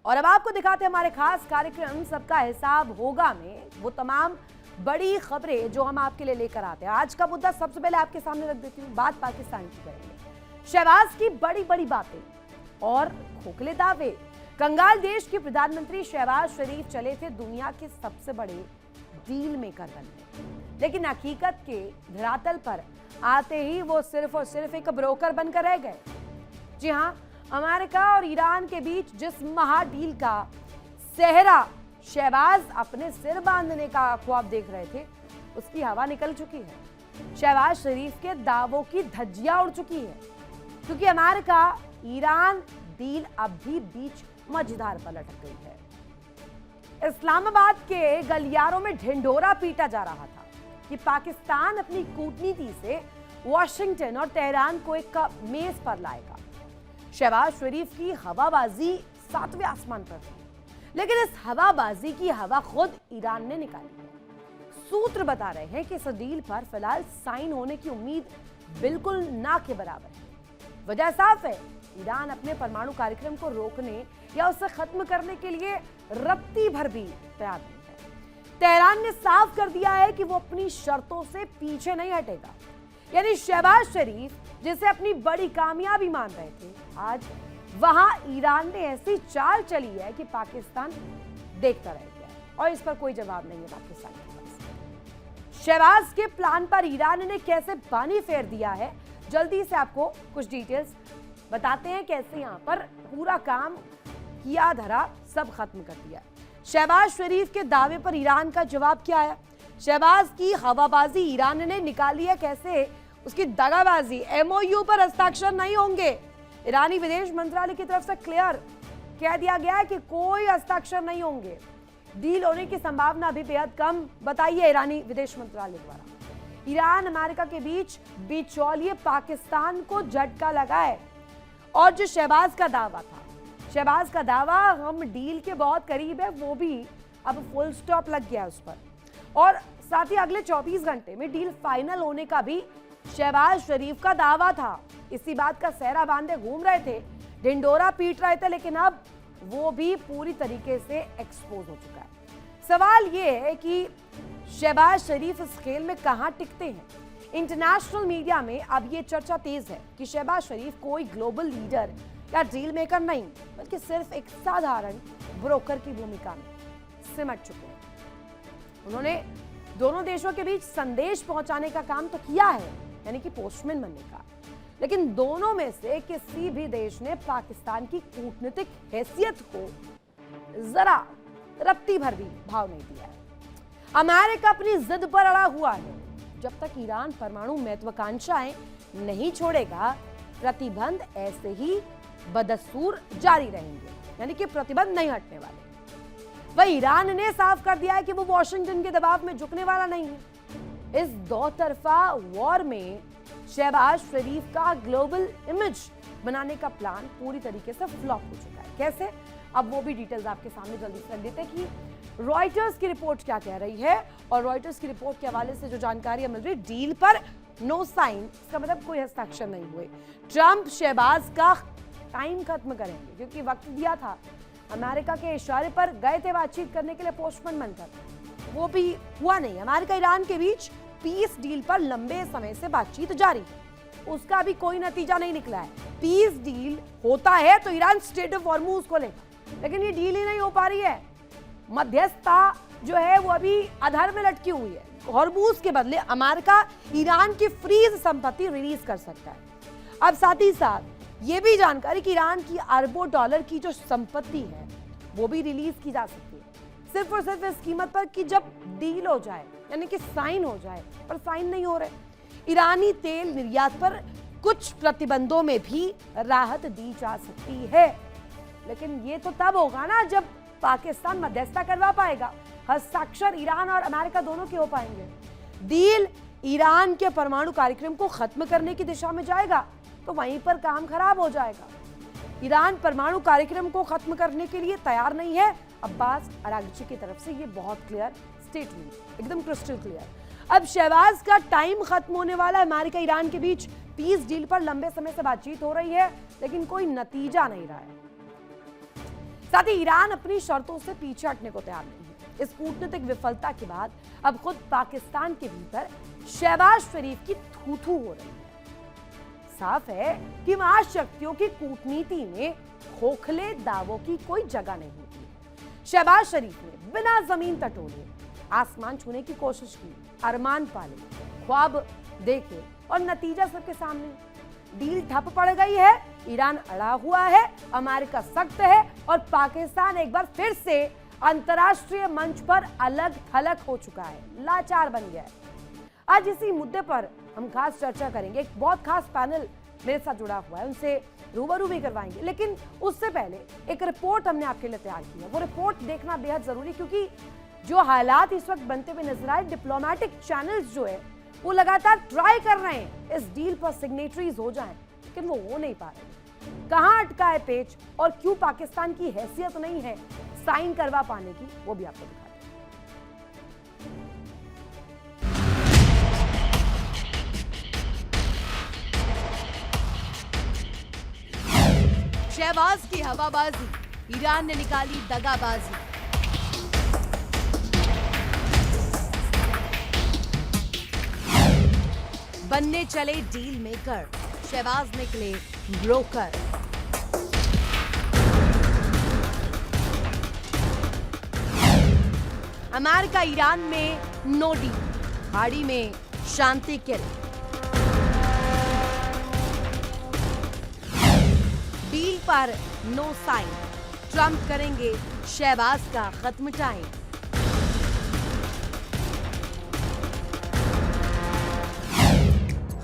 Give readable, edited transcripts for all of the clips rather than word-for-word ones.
और अब आपको दिखाते हैं हमारे खास कार्यक्रम सबका हिसाब होगा में वो तमाम बड़ी खबरें जो हम आपके लिए लेकर आते हैं। आज का मुद्दा सबसे पहले आपके सामने रख देती हूँ। बात पाकिस्तान की करेंगे। शहबाज की बड़ी बड़ी बातें और खोखले दावे। कंगाल देश के प्रधानमंत्री शहबाज शरीफ चले थे दुनिया के सबसे बड़े डील मेकर बनने, लेकिन हकीकत के धरातल पर आते ही वो सिर्फ और सिर्फ एक ब्रोकर बनकर रह गए। जी हां, अमेरिका और ईरान के बीच जिस महा डील का सेहरा शहबाज अपने सिर बांधने का ख्वाब देख रहे थे, उसकी हवा निकल चुकी है। शहबाज शरीफ के दावों की धज्जियां उड़ चुकी है, क्योंकि अमेरिका ईरान डील अब भी बीच मझधार पर लटक गई है। इस्लामाबाद के गलियारों में ढिंढोरा पीटा जा रहा था कि पाकिस्तान अपनी कूटनीति से वॉशिंगटन और तेहरान को एक मेज पर लाएगा। शहबाज शरीफ की हवाबाजी सातवें आसमान पर थी, लेकिन इस हवाबाजी की हवा खुद ईरान ने निकाली है। सूत्र बता रहे हैं कि इस डील पर फिलहाल साइन होने की उम्मीद बिल्कुल ना के बराबर है। वजह साफ है, ईरान अपने परमाणु कार्यक्रम को रोकने या उसे खत्म करने के लिए रत्ती भर भी तैयार नहीं है। तेहरान ने साफ कर दिया है कि वो अपनी शर्तों से पीछे नहीं हटेगा। यानी शहबाज शरीफ जिसे अपनी बड़ी कामयाबी मान रहे थे, आज वहां ईरान ने ऐसी चाल चली है कि पाकिस्तान देखता रह गया है और इस पर कोई जवाब नहीं है पाकिस्तान के पास। शहबाज के प्लान पर ईरान ने कैसे पानी फेर दिया है, जल्दी से आपको कुछ डिटेल्स बताते हैं। कैसे यहां पर पूरा काम किया धरा सब खत्म कर दिया। शहबाज शरीफ के दावे पर ईरान का जवाब क्या है? शहबाज की हवाबाजी ईरान ने निकाली है कैसे? उसकी दगाबाजी। एमओयू पर हस्ताक्षर नहीं होंगे। ईरानी विदेश मंत्रालय की तरफ से क्लियर कह दिया गया है कि कोई हस्ताक्षर नहीं होंगे। डील होने की संभावना अभी बेहद कम बताई है ईरानी विदेश मंत्रालय द्वारा। ईरान अमेरिका के बीच बिचौलिए पाकिस्तान को झटका लगा है। और जो शहबाज का दावा था, शहबाज का दावा हम डील के बहुत करीब है, वो भी अब फुल स्टॉप लग गया उस पर। और साथ ही अगले 24 घंटे में डील फाइनल होने का भी शहबाज शरीफ का दावा था। इसी बात का सेहरा बांधे घूम रहे थे, ढिंडोरा पीट रहे थे, लेकिन अब वो भी पूरी तरीके से एक्सपोज हो चुका है। सवाल ये है कि शहबाज शरीफ इस खेल में कहां टिकते हैं। इंटरनेशनल मीडिया में अब ये चर्चा तेज है कि शहबाज शरीफ कोई ग्लोबल लीडर या डील मेकर नहीं, बल्कि सिर्फ एक साधारण ब्रोकर की भूमिका में सिमट चुके हैं। उन्होंने दोनों देशों के बीच संदेश पहुंचाने का काम तो किया है, यानी कि पोस्टमैन बनने का, लेकिन दोनों में से किसी भी देश ने पाकिस्तान की कूटनीतिक हैसियत को जरा रत्ती भर भी भाव नहीं दिया है। अमेरिका अपनी जिद पर अड़ा हुआ है। जब तक ईरान परमाणु महत्वाकांक्षाएं नहीं छोड़ेगा, प्रतिबंध ऐसे ही बदस्तूर जारी रहेंगे, यानी कि प्रतिबंध नहीं हटने वाले। वह ईरान ने साफ कर दिया है कि वो वॉशिंगटन के दबाव में झुकने वाला नहीं है। इस दो तरफा वॉर में शहबाज शरीफ का ग्लोबल इमेज बनाने का प्लान पूरी तरीके से फ्लॉप हो चुका है। कैसे? अब वो भी डिटेल्स आपके सामने जल्दी से रख देते हैं कि रॉयटर्स की रिपोर्ट क्या कह रही है। और रॉयटर्स की रिपोर्ट के हवाले से जो जानकारी मिल रही है, डील पर नो साइन, इसका मतलब कोई हस्ताक्षर नहीं हुए। ट्रंप शहबाज का टाइम खत्म करेंगे, क्योंकि वक्त दिया था, अमेरिका के इशारे पर गए थे बातचीत करने के लिए पोस्टमैन बनकर, वो भी हुआ नहीं। अमेरिका ईरान के बीच पीस डील पर लंबे समय से बातचीत जारी है, उसका भी कोई नतीजा नहीं निकला है। पीस डील होता है तो ईरान स्ट्रेट ऑफ हॉर्मुज को लेगा, लेकिन ये डील ही नहीं हो पा रही है। मध्यस्थता जो है वो अभी अधर में लटकी हुई है। हॉर्मुज के बदले अमेरिका ईरान की फ्रीज संपत्ति रिलीज कर सकता है। अब साथ ही साथ ये भी जानकारी कि ईरान की अरबों डॉलर की जो संपत्ति है वो भी रिलीज की जा सकती है, सिर्फ और सिर्फ इस कीमत पर कि जब डील हो जाए, यानी कि साइन हो जाए, पर साइन नहीं हो रहे। ईरानी तेल निर्यात पर कुछ प्रतिबंधों में भी राहत दी जा सकती है, लेकिन ये तो तब होगा ना जब पाकिस्तान मध्यस्थता करवा पाएगा। हस्ताक्षर ईरान और अमेरिका दोनों के हो पाएंगे। डील ईरान के परमाणु कार्यक्रम को खत्म करने की दिशा में जाएगा तो वहीं पर काम खराब हो जाएगा। ईरान परमाणु कार्यक्रम को खत्म करने के लिए तैयार नहीं है। अब्बास अरागची की तरफ से ये बहुत क्लियर स्टेटमेंट, एकदम क्रिस्टल क्लियर। अब शहबाज का टाइम खत्म होने वाला है। अमेरिका ईरान के बीच पीस डील पर लंबे समय से बातचीत हो रही है, लेकिन कोई नतीजा नहीं रहा है। साथ ही ईरान अपनी शर्तों से पीछे हटने को तैयार नहीं है। इस कूटनीतिक विफलता के बाद अब खुद पाकिस्तान के भीतर शहबाज शरीफ की थू-थू हो रही है। साफ है कि महाशक्तियों की कूटनीति में खोखले दावों की कोई जगह नहीं होती। शहबाज शरीफ ने बिना जमीन टटोले आसमान छूने की कोशिश की, अरमान पाले, ख्वाब देखे और नतीजा सबके सामने। डील ठप पड़ गई है, ईरान अड़ा हुआ है, अमेरिका सख्त है और पाकिस्तान एक बार फिर से अंतर्राष्ट्रीय मंच पर अलग थलग हो चुका है, लाचार बन गया है। आज इसी मुद्दे पर हम खास चर्चा करेंगे। एक बहुत खास पैनल मेरे साथ जुड़ा हुआ है, उनसे रूबरू भी करवाएंगे, लेकिन उससे पहले एक रिपोर्ट हमने आपके लिए तैयार की है। वो रिपोर्ट देखना बेहद जरूरी, क्योंकि जो हालात इस वक्त बनते हुए नजर आए, डिप्लोमेटिक चैनल्स जो है वो लगातार ट्राई कर रहे हैं इस डील पर सिग्नेटरीज हो जाएं, लेकिन वो हो नहीं पा रहे। कहां अटका है पेच और क्यों पाकिस्तान की हैसियत नहीं है साइन करवा पाने की, वो भी आपको दिखाते हैं। शहबाज की हवाबाजी, ईरान ने निकाली दगाबाजी। बनने चले डील मेकर, शहबाज निकले ब्रोकर। अमेरिका ईरान में नो डील, खाड़ी में शांति किल। डील पर नो साइन, ट्रंप करेंगे शहबाज का खत्म टाइम।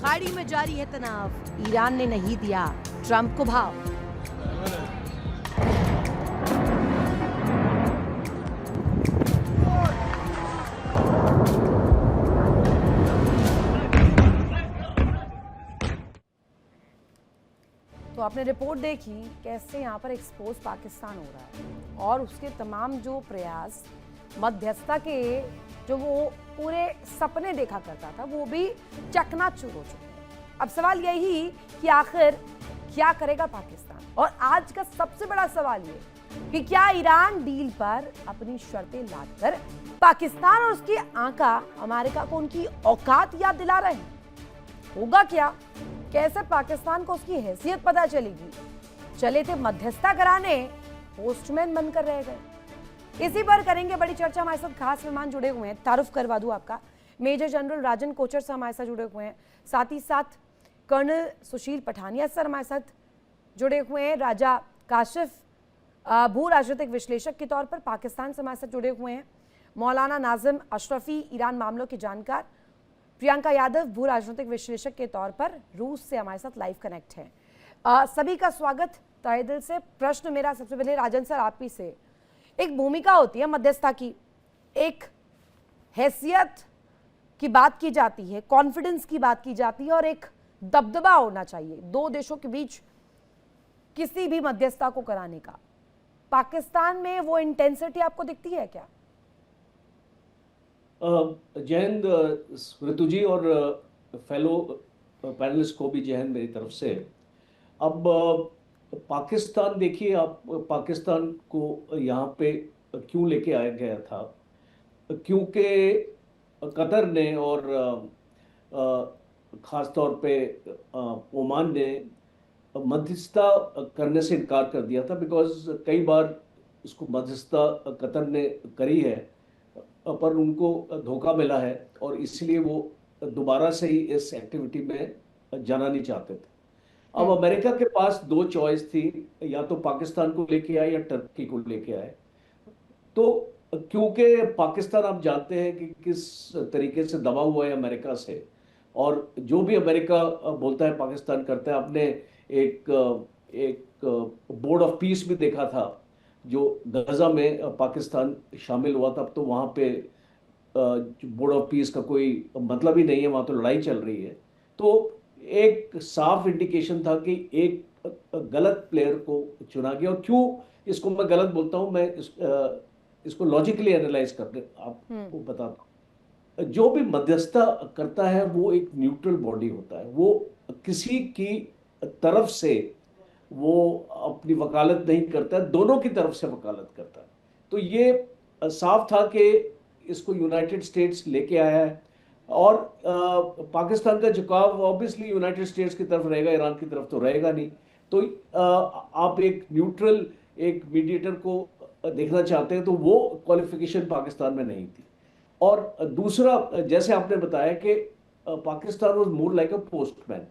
खाड़ी में जारी है तनाव, ईरान ने नहीं दिया ट्रंप को भाव। तो आपने रिपोर्ट देखी कैसे यहाँ पर एक्सपोज पाकिस्तान हो रहा है और उसके तमाम जो प्रयास मध्यस्थता के जो वो पूरे सपने देखा करता था वो भी चकनाचूर हो चुके हैं। अब सवाल यही कि आखिर क्या करेगा पाकिस्तान, और आज का सबसे बड़ा सवाल ये कि क्या ईरान डील पर अपनी शर्तें लादकर पाकिस्तान और उसकी आका अमेरिका को उनकी औकात याद दिला रहे हैं? होगा क्या? कैसे पाकिस्तान को उसकी हैसियत पता चलेगी? चले थे मध्यस्थता कराने, पोस्टमैन बनकर रह गए। इसी पर करेंगे बड़ी चर्चा। हमारे साथ खास मेहमान जुड़े हुए हैं, तारुफ करवा दूं आपका, मेजर जनरल राजन कोचर सर हमारे साथ जुड़े हुए हैं, साथ ही साथ कर्नल सुशील पठानिया सर हमारे साथ जुड़े हुए हैं, राजा काशिफ भू राजनीतिक विश्लेषक के तौर पर पाकिस्तान से हमारे साथ जुड़े हुए हैं, मौलाना नाजिम अशरफी ईरान मामलों के जानकार, प्रियंका यादव भू राजनीतिक विश्लेषक के तौर पर रूस से हमारे साथ लाइव कनेक्ट हैं। सभी का स्वागत तहे दिल से। प्रश्न मेरा सबसे पहले राजन सर आप ही से, एक भूमिका होती है मध्यस्थता की, एक हैसियत की बात की जाती है, कॉन्फिडेंस की बात की जाती है और एक दबदबा होना चाहिए दो देशों के बीच किसी भी मध्यस्थता को कराने का। पाकिस्तान में वो इंटेंसिटी आपको दिखती है क्या? जय हिंद ऋतु जी और फेलो पैनलिस्ट को भी जय हिंद मेरी तरफ से। अब पाकिस्तान देखिए, आप पाकिस्तान को यहाँ पे क्यों लेके आया गया था, क्योंकि कतर ने और ख़ास तौर पे ओमान ने मध्यस्थता करने से इनकार कर दिया था। बिकॉज कई बार इसको मध्यस्थता कतर ने करी है पर उनको धोखा मिला है और इसलिए वो दोबारा से ही इस एक्टिविटी में जाना नहीं चाहते थे। अब अमेरिका के पास दो चॉइस थी, या तो पाकिस्तान को लेके आए या टर्की को लेके आए। तो क्योंकि पाकिस्तान आप जानते हैं कि किस तरीके से दबा हुआ है अमेरिका से, और जो भी अमेरिका बोलता है पाकिस्तान करता है। आपने एक बोर्ड ऑफ पीस भी देखा था जो गजा में पाकिस्तान शामिल हुआ था। अब तो वहाँ पे बोर्ड ऑफ पीस का कोई मतलब ही नहीं है, वहाँ तो लड़ाई चल रही है। तो एक साफ इंडिकेशन था कि एक गलत प्लेयर को चुना गया। और क्यों इसको मैं गलत बोलता हूँ, मैं इसको लॉजिकली एनालाइज करके आपको बताता हूँ। जो भी मध्यस्थता करता है वो एक न्यूट्रल बॉडी होता है, वो किसी की तरफ से वो अपनी वकालत नहीं करता, दोनों की तरफ से वकालत करता है। तो ये साफ था कि इसको यूनाइटेड स्टेट्स लेके आया है, और पाकिस्तान का झुकाव ऑब्वियसली यूनाइटेड स्टेट्स की तरफ रहेगा, ईरान की तरफ तो रहेगा नहीं। तो आप एक न्यूट्रल, एक मीडिएटर को देखना चाहते हैं, तो वो क्वालिफिकेशन पाकिस्तान में नहीं थी। और दूसरा, जैसे आपने बताया कि Pakistan was more like a postman,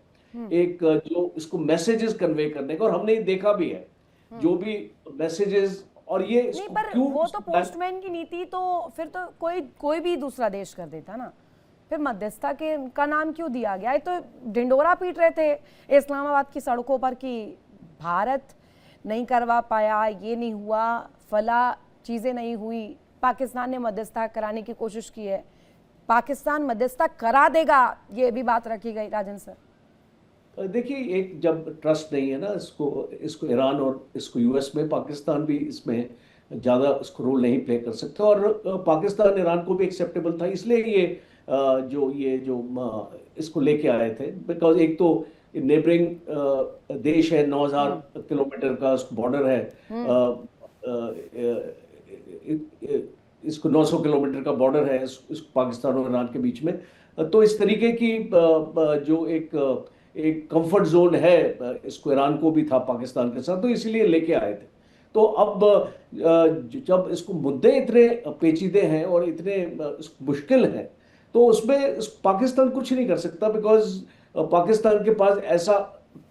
एक जो इसको मैसेजेस कन्वे करने का, और हमने ये देखा भी है जो भी मैसेजेस, और ये नहीं, इसको पर क्यों वो तो पोस्टमैन की नीति तो फिर तो कोई भी दूसरा देश कर देता ना, फिर मध्यस्थता के का नाम क्यों दिया गया? ये तो ढिंडोरा पीट रहे थे इस्लामाबाद की सड़कों पर कि भारत नहीं करवा पाया, ये नहीं हुआ, फला चीज़ें नहीं हुई, पाकिस्तान ने मध्यस्थता कराने की कोशिश की है, पाकिस्तान मध्यस्थता करा देगा, ये भी बात रखी गई। राजन सर, देखिए, एक जब ट्रस्ट नहीं है ना, इसको ईरान और इसको यूएस में, पाकिस्तान भी इसमें ज़्यादा इसको रोल नहीं प्ले कर सकता, और पाकिस्तान ईरान को भी एक्सेप्टेबल था, इसलिए ये जो इसको लेके आए थे। बिकॉज एक तो नेबरिंग देश है, 9,000 किलोमीटर का बॉर्डर है, इसको 900 किलोमीटर का बॉर्डर है इस पाकिस्तान और ईरान के बीच में। तो इस तरीके की जो एक कंफर्ट जोन है, इसको ईरान को भी था पाकिस्तान के साथ, तो इसीलिए लेके आए थे। तो अब जब इसको मुद्दे इतने पेचीदे हैं और इतने मुश्किल हैं, तो उसमें पाकिस्तान कुछ नहीं कर सकता, बिकॉज पाकिस्तान के पास ऐसा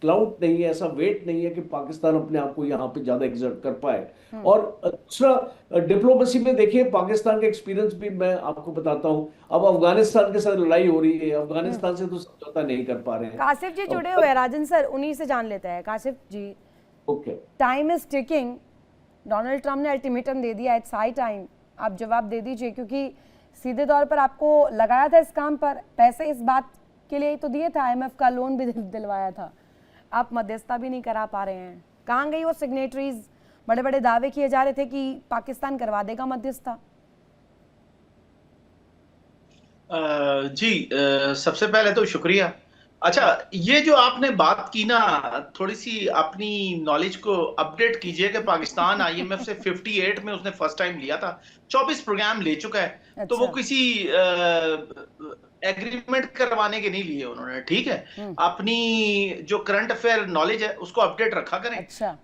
क्लाउड नहीं है, ऐसा वेट नहीं है कि पाकिस्तान अपने आप को यहाँ पे ज्यादा एग्जर्ट कर पाए। और दूसरा, डिप्लोमेसी में देखिए, पाकिस्तान का एक्सपीरियंस भी मैं आपको बताता हूँ। अब अफगानिस्तान के साथ लड़ाई हो रही है, अफगानिस्तान से तो समझौता नहीं कर पा रहे हैं। काशिफ जी जुड़े हुए हैं, राजन सर उन्हीं से जान लेते हैं। Kashif ji, okay, time is ticking, Donald Trump ने अल्टीमेटम दे दिया, इट्स हाई टाइम आप जवाब दे दीजिए, क्योंकि सीधे तौर पर आपको लगाया था इस काम पर, पैसे इस बात के लिए तो दिए था, आईएमएफ का लोन भी दिलवाया था, आप मध्यस्थता भी नहीं करा पा रहे हैं। कहाँ गई वो सिग्नेटरीज? बड़े बड़े दावे किए जा रहे थे कि पाकिस्तान करवा देगा मध्यस्थता। जी, सबसे पहले तो शुक्रिया। अच्छा, ये जो आपने बात की ना, थोड़ी सी अपनी नॉलेज को अपडेट कीजिए कि पाकिस्तान आईएमएफ से 58 में उसने फर्स्ट टाइम लिया था, 24 प्रोग्राम ले चुका है। अच्छा। तो वो किसी एग्रीमेंट करवाने के नहीं लिए उन्होंने, ठीक है। अपनी जो करंट अफेयर नॉलेज है उसको अपडेट रखा करें। अच्छा।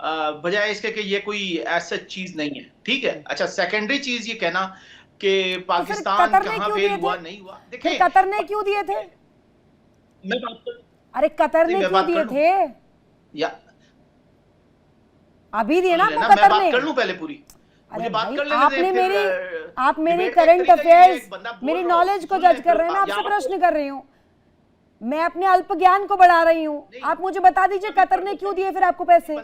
बजाय इसके कि ये कोई ऐसा चीज नहीं है, ठीक है। अच्छा, सेकेंडरी चीज ये कहना कि पाकिस्तान कहाँ फेल हुआ नहीं हुआ, देखिए कतर ने क्यों दिए थे? मैं बात कर, अरे कतर ने क्यों दिए थे? या अभी दिए ना मैं कतर बात ने। कर लूं पहले पूरी, मुझे बात कर लेने आपने आप मेरी करंट अफेयर्स, मेरी नॉलेज को जज कर रहे हैं, मैं आपसे प्रश्न कर रही हूँ, मैं अपने अल्प ज्ञान को बढ़ा रही हूँ, आप मुझे बता दीजिए कतर ने क्यों दिए फिर आपको पैसे?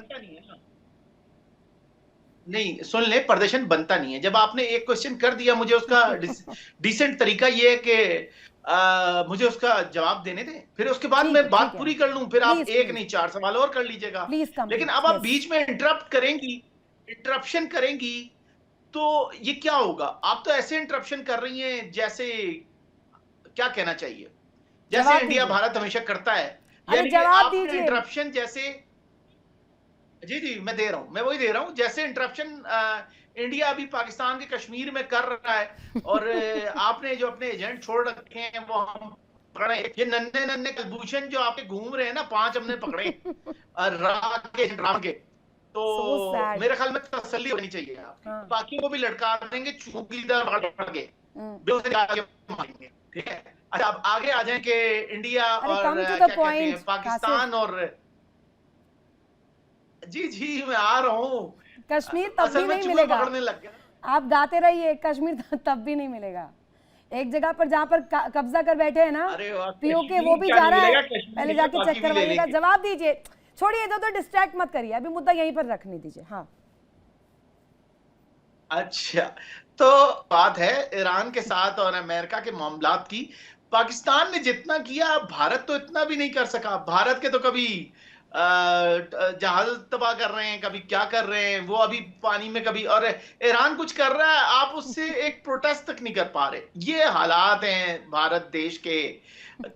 नहीं, सुन ले, प्रदर्शन बनता नहीं है। जब आपने एक क्वेश्चन कर दिया, मुझे उसका डिसेंट तरीका ये है कि मुझे उसका जवाब देने दें, फिर उसके बाद मैं बात पूरी कर लूं, फिर आप एक नहीं 4 सवाल और कर लीजिएगा। लेकिन अब आप बीच में इंटरप्शन करेंगी तो ये क्या होगा? आप तो ऐसे इंटरप्शन कर रही हैं जैसे, क्या कहना चाहिए, जैसे इंडिया भारत हमेशा करता है, यानी कि आपने इंटरप्शन जैसे, जी मैं दे रहा हूं, मैं वही दे रहा हूं, जैसे इंटरप्शन इंडिया अभी पाकिस्तान के कश्मीर में कर रहा है, और आपने जो अपने एजेंट छोड़ रखे हैं वो हम पकड़े। ये नन्हे नन्हे कलभूषण जो आपके घूम रहे हैं ना, 5 हमने पकड़े के, तो मेरे ख्याल में तसल्ली होनी चाहिए आपकी। बाकी को भी लटका देंगे चौकीदार पकड़ के, ठीक है। अच्छा, अब आगे आ जाए कि इंडिया और क्या कहते हैं पाकिस्तान और, जी मैं आ रहा हूँ, कश्मीर तब भी नहीं मिलेगा, आप गाते रहिए, कश्मीर तब भी नहीं मिलेगा। एक जगह पर जहाँ पर कब्जा कर बैठे हैं ना पीओके, वो भी जा रहा है, पहले जाके चेक करवाइएगा। जवाब दीजिए, छोड़िए इधर तो डिस्ट्रैक्ट मत करिए, अभी मुद्दा यहीं पर रखने दीजिए। हाँ, अच्छा, तो बात है ईरान के साथ और अमेरिका के मामलात की। पाकिस्तान ने जितना किया, भारत तो इतना भी नहीं कर सका। भारत के तो कभी जहाज तबाह कर रहे हैं, कभी क्या कर रहे हैं, वो अभी पानी में, कभी, और ईरान कुछ कर रहा है, आप उससे एक प्रोटेस्ट तक नहीं कर पा रहे। ये हालात हैं भारत देश के।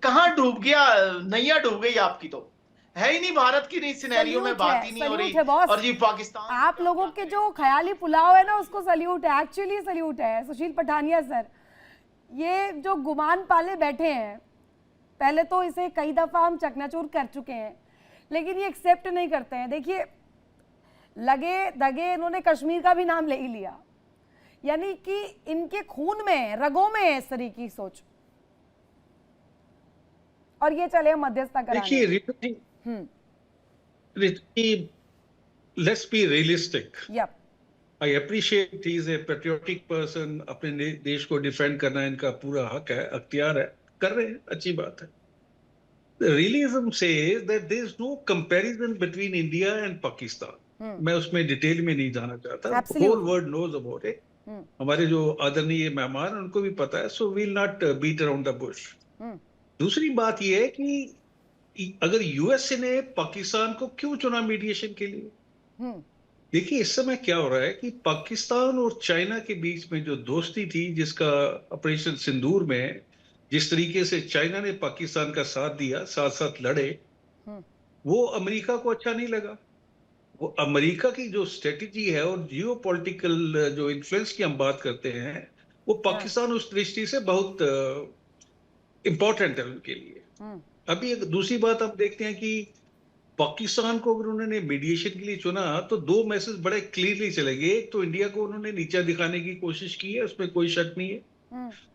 कहां डूब गया, नैया डूब गई आपकी तो। है ही नहीं, भारत की नहीं सिनेरियो में बात ही नहीं हो रही। और जी पाकिस्तान, आप लोगों के जो ख्याली पुलाव है ना, उसको सल्यूट है, एक्चुअली सल्यूट है। सुशील पठानिया सर, ये जो गुमान पाले बैठे हैं, पहले तो इसे कई दफा हम चकनाचूर कर चुके हैं, लेकिन ये एक्सेप्ट नहीं करते हैं। देखिए, लगे दगे इन्होंने कश्मीर का भी नाम ले ही लिया, यानी कि इनके खून में, रगों में है इस तरह की सोच। और ये चले मध्यस्थता कराने। देखिए, let's be realistic. Yep. I appreciate he is a patriotic person. अपने देश को डिफेंड करना इनका पूरा हक है, अख्तियार है, कर रहे हैं, अच्छी बात है। The realism says that there is no comparison between India and Pakistan. मैं उसमें डिटेल में नहीं जाना चाहता। Whole world knows about it. हमारे जो आदरणीय मेहमान उनको भी पता है, so we'll not beat around the bush. दूसरी बात यह है कि अगर यूएसए ने पाकिस्तान को क्यों चुना मीडिएशन के लिए? देखिए, इस समय क्या हो रहा है कि पाकिस्तान और चाइना के बीच में जो दोस्ती थी, जिसका ऑपरेशन सिंदूर में जिस तरीके से चाइना ने पाकिस्तान का साथ दिया, साथ साथ लड़े, वो अमेरिका को अच्छा नहीं लगा। वो अमेरिका की जो स्ट्रेटेजी है और जियो पॉलिटिकल जो इन्फ्लुएंस की हम बात करते हैं, वो पाकिस्तान उस दृष्टि से बहुत इंपॉर्टेंट है उनके लिए। अभी एक दूसरी बात आप देखते हैं कि पाकिस्तान को अगर उन्होंने मीडिएशन के लिए चुना तो दो मैसेज बड़े क्लियरली चले गए। एक तो इंडिया को उन्होंने नीचा दिखाने की कोशिश की है, उसमें कोई शक नहीं है,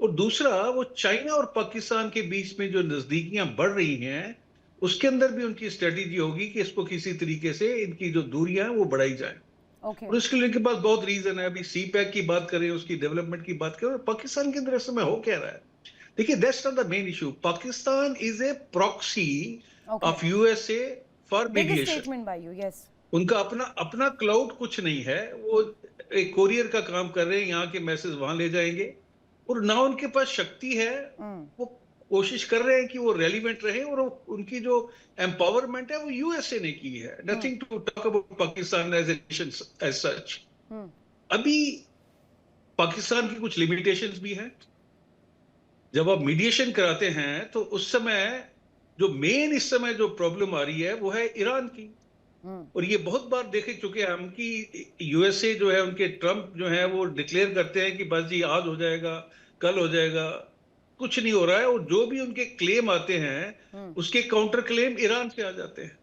और दूसरा वो चाइना और पाकिस्तान के बीच में जो नजदीकियां बढ़ रही हैं, उसके अंदर भी उनकी स्ट्रेटेजी होगी कि इसको किसी तरीके से इनकी जो दूरियां हैं वो बढ़ाई जाए। और उसके लिए इनके पास बहुत रीजन है। अभी सी पैक की बात करें, उसकी डेवलपमेंट की बात करें, पाकिस्तान के अंदर इस समय हो क्या रहा है? देखिए, that's not the main issue. Pakistan is A proxy of USA for mediation. उनका अपना क्लाउड कुछ नहीं है। वो एक कोरियर का काम कर रहे हैं, यहाँ के मैसेज वहां ले जाएंगे, और ना उनके पास शक्ति है। वो कोशिश कर रहे हैं कि वो रेलिवेंट रहे, और उनकी जो एम्पावरमेंट है वो यूएसए ने की है। Nothing to talk about Pakistan as a nation as such. अभी पाकिस्तान की कुछ लिमिटेशंस भी हैं। जब आप मीडिएशन कराते हैं तो उस समय जो मेन इस समय जो प्रॉब्लम आ रही है वो है ईरान की। और ये बहुत बार देख चुके हैं हम कि यूएसए जो है, उनके ट्रंप जो है, वो डिक्लेयर करते हैं कि बस जी आज हो जाएगा, कल हो जाएगा, कुछ नहीं हो रहा है। और जो भी उनके क्लेम आते हैं उसके काउंटर क्लेम ईरान से आ जाते हैं।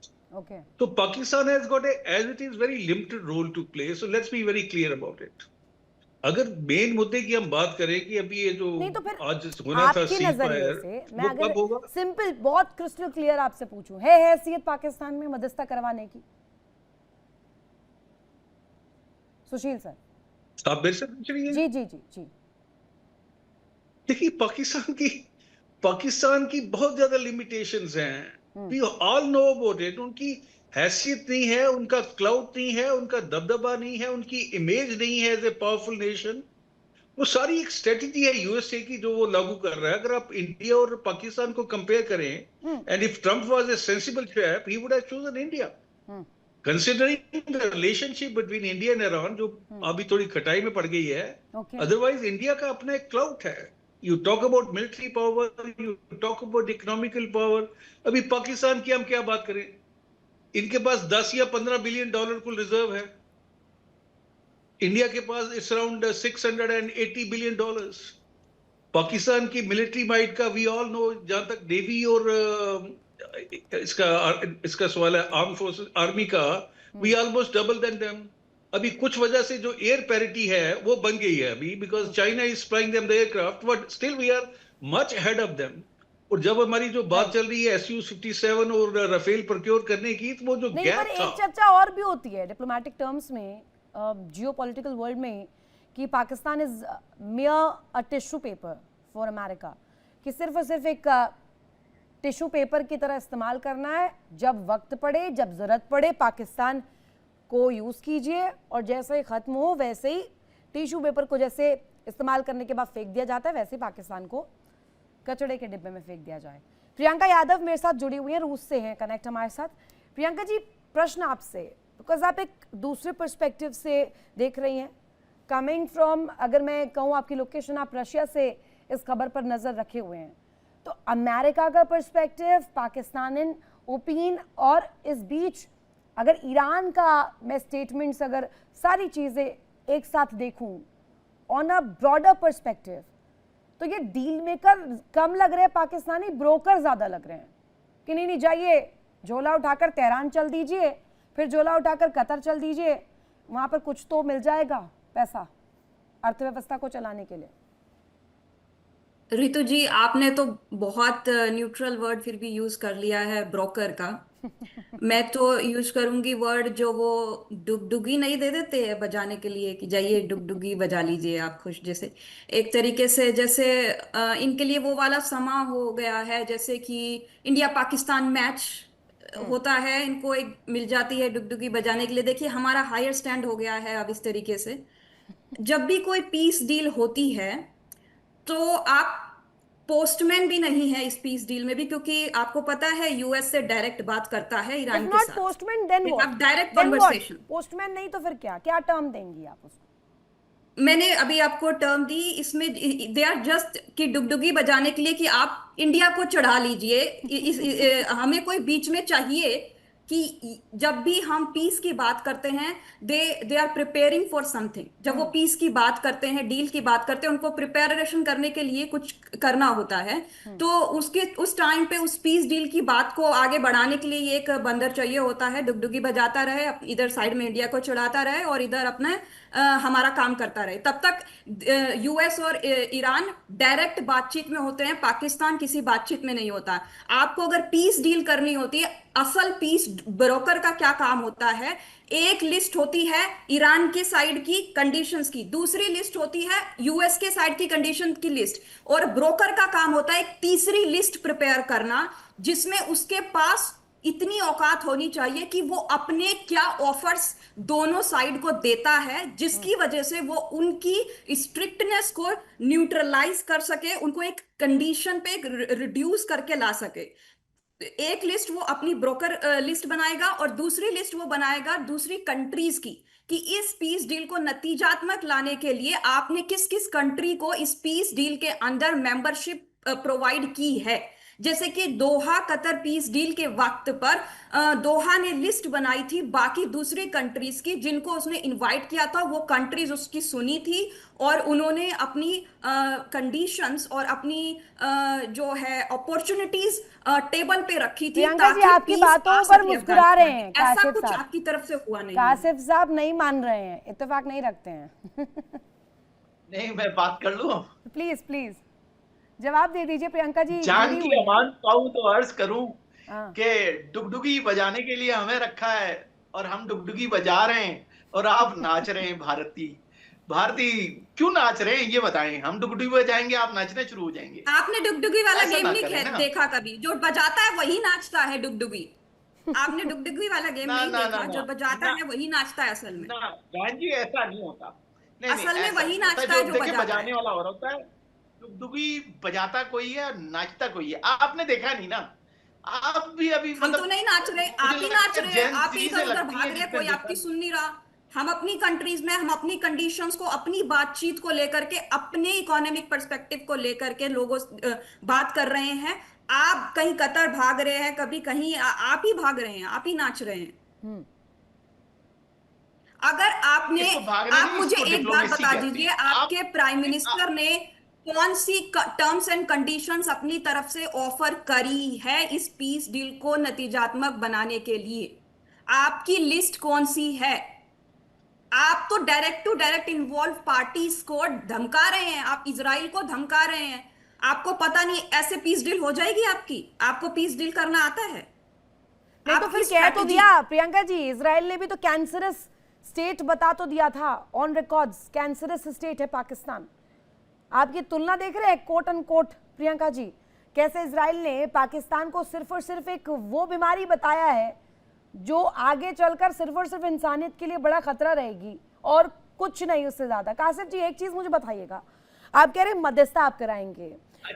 तो Pakistan has got as it is very limited role to play, so let's be very clear about it. अगर मेन मुद्दे की हम बात करें कि अभी ये जो आज होना था नजरिए से, मैं अगर सिंपल बहुत क्रिस्टल क्लियर आपसे पूछूं, है हैसियत पाकिस्तान में मध्यस्थता करवाने की? सुशील सर, आप मेरे से पूछ रही हैं? जी जी जी जी। देखिए, पाकिस्तान की बहुत ज्यादा लिमिटेशंस हैं। We all know about it. उनकी हैसियत नहीं है, उनका क्लाउड नहीं है, उनका दबदबा नहीं है, उनकी इमेज नहीं है एज ए पावरफुल नेशन। वो सारी एक स्ट्रेटेजी है यूएसए की जो वो लागू कर रहा है। अगर आप इंडिया और पाकिस्तान को कंपेयर करें, and if Trump was a sensible chap, he would have chosen India, considering the relationship between India and Iran, जो अभी थोड़ी खटाई में पड़ गई है। अदरवाइज इंडिया का अपना एक क्लाउड है। You talk about military power, you talk about economical power. अभी पाकिस्तान की हम क्या बात करें, इनके पास 10 या 15 बिलियन डॉलर कुल रिजर्व है। इंडिया के पास इस अराउंड 680 बिलियन डॉलर्स। पाकिस्तान की मिलिट्री माइट का वी ऑल नो, जहां तक नेवी और इसका सवाल है आर्म फोर्सेस, आर्मी का, we almost double than them. अभी कुछ वजह से जो एयर पैरिटी है वो बन गई है अभी, because China is flying them the aircraft, but still we are much ahead of them. और जब हमारी जो बात चल रही है SU-57 और राफेल प्रोक्योर करने की, तो वो जो गैप था, एक चर्चा और भी होती है डिप्लोमेटिक टर्म्स में, जियोपॉलिटिकल वर्ल्ड में, कि Pakistan is मियर a tissue paper for America, कि सिर्फ और सिर्फ एक टिश्यू पेपर की तरह इस्तेमाल करना है। जब वक्त पड़े, जब जरूरत पड़े, पाकिस्तान को यूज कीजिए, और जैसे ही खत्म हो वैसे ही टिश्यू पेपर को जैसे इस्तेमाल करने के बाद फेंक दिया जाता है, वैसे ही पाकिस्तान को कचड़े के डिब्बे में फेंक दिया जाए। प्रियंका यादव मेरे साथ जुड़ी हुई हैं, रूस से हैं कनेक्ट हमारे साथ। प्रियंका जी, प्रश्न आपसे, बिकॉज आप एक दूसरे पर्सपेक्टिव से देख रही हैं, कमिंग फ्रॉम, अगर मैं कहूँ आपकी लोकेशन, आप रशिया से इस खबर पर नजर रखे हुए हैं, तो अमेरिका का पर्सपेक्टिव, पाकिस्तान ओपिनियन, और इस बीच अगर ईरान का मैं स्टेटमेंट्स, अगर सारी चीज़ें एक साथ देखूं ऑन अ ब्रॉडर पर्सपेक्टिव, तो ये डील मेकर कम लग रहे हैं, पाकिस्तानी ब्रोकर ज़्यादा लग रहे हैं कि नहीं नहीं जाइए, झोला उठाकर तेहरान चल दीजिए, फिर झोला उठाकर कतर चल दीजिए, वहाँ पर कुछ तो मिल जाएगा पैसा अर्थव्यवस्था को चलाने के लिए। रितु जी, आपने तो बहुत न्यूट्रल वर्ड फिर भी यूज कर लिया है ब्रोकर का। मैं तो यूज करूंगी वर्ड जो वो डुगडुगी नहीं दे देते हैं बजाने के लिए कि जाइए डुगडुगी बजा लीजिए आप खुश, जैसे एक तरीके से जैसे इनके लिए वो वाला समा हो गया है, जैसे कि इंडिया पाकिस्तान मैच होता है, इनको एक मिल जाती है डुगडुगी बजाने के लिए। देखिए हमारा हायर स्टैंड हो गया है अब इस तरीके से, जब भी कोई पीस डील होती है तो आप पोस्टमैन भी नहीं है इस पीस डील में भी, क्योंकि आपको पता है यूएस से डायरेक्ट बात करता है ईरान के साथ। Postman then what? अब डायरेक्ट कन्वर्सेशन। पोस्टमैन नहीं तो फिर क्या क्या टर्म देंगी आप उसको? मैंने अभी आपको टर्म दी, इसमें दे आर जस्ट कि डुगडुगी बजाने के लिए कि आप इंडिया को चढ़ा लीजिए। हमें कोई बीच में चाहिए कि जब भी हम पीस की बात करते हैं they are preparing for something. जब वो पीस की बात करते हैं, डील की बात करते हैं, उनको प्रिपेरेशन करने के लिए कुछ करना होता है। तो उस टाइम पे उस पीस डील की बात को आगे बढ़ाने के लिए एक बंदर चाहिए होता है, डुगडुगी बजाता रहे, इधर साइड में इंडिया को चढ़ाता रहे और इधर अपने हमारा काम करता रहे। तब तक यूएस और ईरान डायरेक्ट बातचीत में होते हैं, पाकिस्तान किसी बातचीत में नहीं होता। आपको अगर पीस डील करनी होती है, असल पीस ब्रोकर का क्या काम होता है, एक लिस्ट होती है ईरान के साइड की कंडीशंस की, दूसरी लिस्ट होती है यूएस के साइड की कंडीशन की लिस्ट, और ब्रोकर का काम होता है एक तीसरी लिस्ट प्रिपेयर करना, जिसमें उसके पास इतनी औकात होनी चाहिए कि वो अपने क्या ऑफर्स दोनों साइड को देता है, जिसकी वजह से वो उनकी स्ट्रिक्टनेस को न्यूट्रलाइज कर सके, उनको एक कंडीशन पे रिड्यूस करके ला सके। एक लिस्ट वो अपनी ब्रोकर लिस्ट बनाएगा और दूसरी लिस्ट वो बनाएगा दूसरी कंट्रीज की, कि इस पीस डील को नतीजात्मक लाने के लिए आपने किस किस कंट्री को इस पीस डील के अंदर मेंबरशिप प्रोवाइड की है। जैसे कि दोहा कतर पीस डील के वक्त पर दोहा ने लिस्ट बनाई थी बाकी दूसरी कंट्रीज की, जिनको उसने इनवाइट किया था, वो कंट्रीज उसकी सुनी थी और उन्होंने अपनी कंडीशंस और अपनी जो है अपॉर्चुनिटीज टेबल पे रखी थी। प्रियंका जी आपकी बातों पर मुस्कुरा रहे हैं, ऐसा कुछ आपकी तरफ से हुआ नहीं। कासिफ साहब नहीं मान रहे हैं, इत्तेफाक नहीं रखते हैं। नहीं, मैं बात कर लूं? प्लीज प्लीज जवाब दे दीजिए प्रियंका जी। जान की अमान पाऊं तो अर्ज करूं कि डुगडुगी बजाने के लिए हमें रखा है और हम डुगडुगी बजा रहे हैं और आप नाच रहे हैं। भारती क्यों नाच रहे हैं ये बताएं। हम डुगडुगी बजाएंगे, आप नाचने शुरू हो जाएंगे। आपने डुगडुगी वाला गेम नहीं देखा कभी? जो बजाता है वही नाचता है डुगडुगी। आपने डुगडुगी वाला गेम नहीं देखा? जो बजाता है वही नाचता है असल में। बहन जी ऐसा नहीं होता, असल में वही नाचता है जो बजाने वाला और होता है। डुगडुगी बजाता कोई है, नाचता कोई है। आपने देखा नहीं ना, आप भी अभी हम तो नहीं नाच रहे, आप ही नाच रहे हैं, आप ही इधर उधर भाग रहे हैं, कोई आपकी सुन नहीं रहा। हम अपनी कंट्रीज में, हम अपनी कंडीशंस को, अपनी बातचीत को लेकर के, अपने इकोनॉमिक पर्सपेक्टिव को लेकर के लोगों बात कर रहे हैं। आप कहीं कतर भाग रहे हैं, कभी कहीं आप ही भाग रहे हैं, आप ही नाच रहे हैं। अगर आपने, आप मुझे एक बात बता दीजिए, आपके प्राइम मिनिस्टर ने कौन सी टर्म्स एंड कंडीशंस अपनी तरफ से ऑफर करी है इस पीस डील को नतीजात्मक बनाने के लिए? आपकी लिस्ट कौन सी है? आप तो direct to direct involve parties को धमका रहे हैं, आप इजराइल को धमका रहे हैं। आपको पता नहीं ऐसे पीस डील हो जाएगी आपकी? आपको पीस डील करना आता है? नहीं तो फिर कह तो दिया प्रियंका जी, इजराइल ने भी तो कैंसरस स्टेट बता तो दिया था ऑन रिकॉर्ड्स, कैंसरस स्टेट है पाकिस्तान। आप ये तुलना देख रहे हैं coat and quote Priyanka ji, कैसे इजराइल ने पाकिस्तान को सिर्फ और सिर्फ एक वो बीमारी बताया है जो आगे चलकर सिर्फ और सिर्फ इंसानियत के लिए बड़ा खतरा रहेगी और कुछ नहीं उससे ज्यादा। कासिफ जी एक चीज मुझे बताइएगा, आप कह रहे हैं मध्यस्थता आप कराएंगे,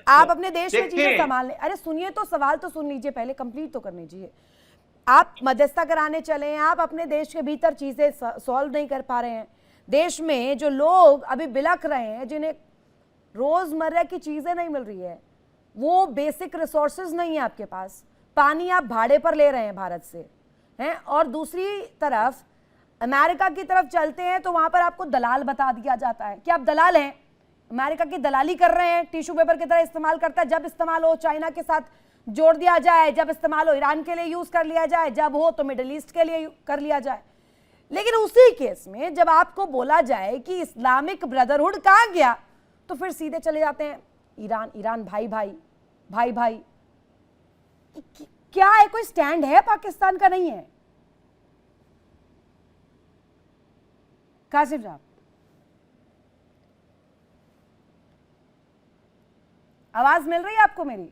आप अपने देश में चीजें संभालने, अरे सुनिए तो, सवाल तो सुन लीजिए पहले, कंप्लीट तो करने दीजिए। आप मध्यस्थता कराने चले हैं, आप अपने देश के भीतर चीजें सॉल्व नहीं कर पा रहे हैं। देश में जो लोग अभी बिलख रहे हैं, जिन्हें रोजमर्रा की चीजें नहीं मिल रही है, वो बेसिक रिसोर्सेज नहीं है आपके पास, पानी आप भाड़े पर ले रहे हैं भारत से हैं, और दूसरी तरफ अमेरिका की तरफ चलते हैं तो वहां पर आपको दलाल बता दिया जाता है कि आप दलाल हैं, अमेरिका की दलाली कर रहे हैं, टिश्यू पेपर की तरह इस्तेमाल करता है, जब इस्तेमाल हो चाइना के साथ जोड़ दिया जाए, जब इस्तेमाल हो ईरान के लिए यूज कर लिया जाए, जब हो तो मिडिल ईस्ट के लिए कर लिया जाए। लेकिन उसी केस में जब आपको बोला जाए कि इस्लामिक ब्रदरहुड कहाँ गया, तो फिर सीधे चले जाते हैं ईरान, ईरान भाई भाई भाई भाई। क्या है, कोई स्टैंड है पाकिस्तान का? नहीं है। कासिफ साहब, आवाज मिल रही है आपको मेरी?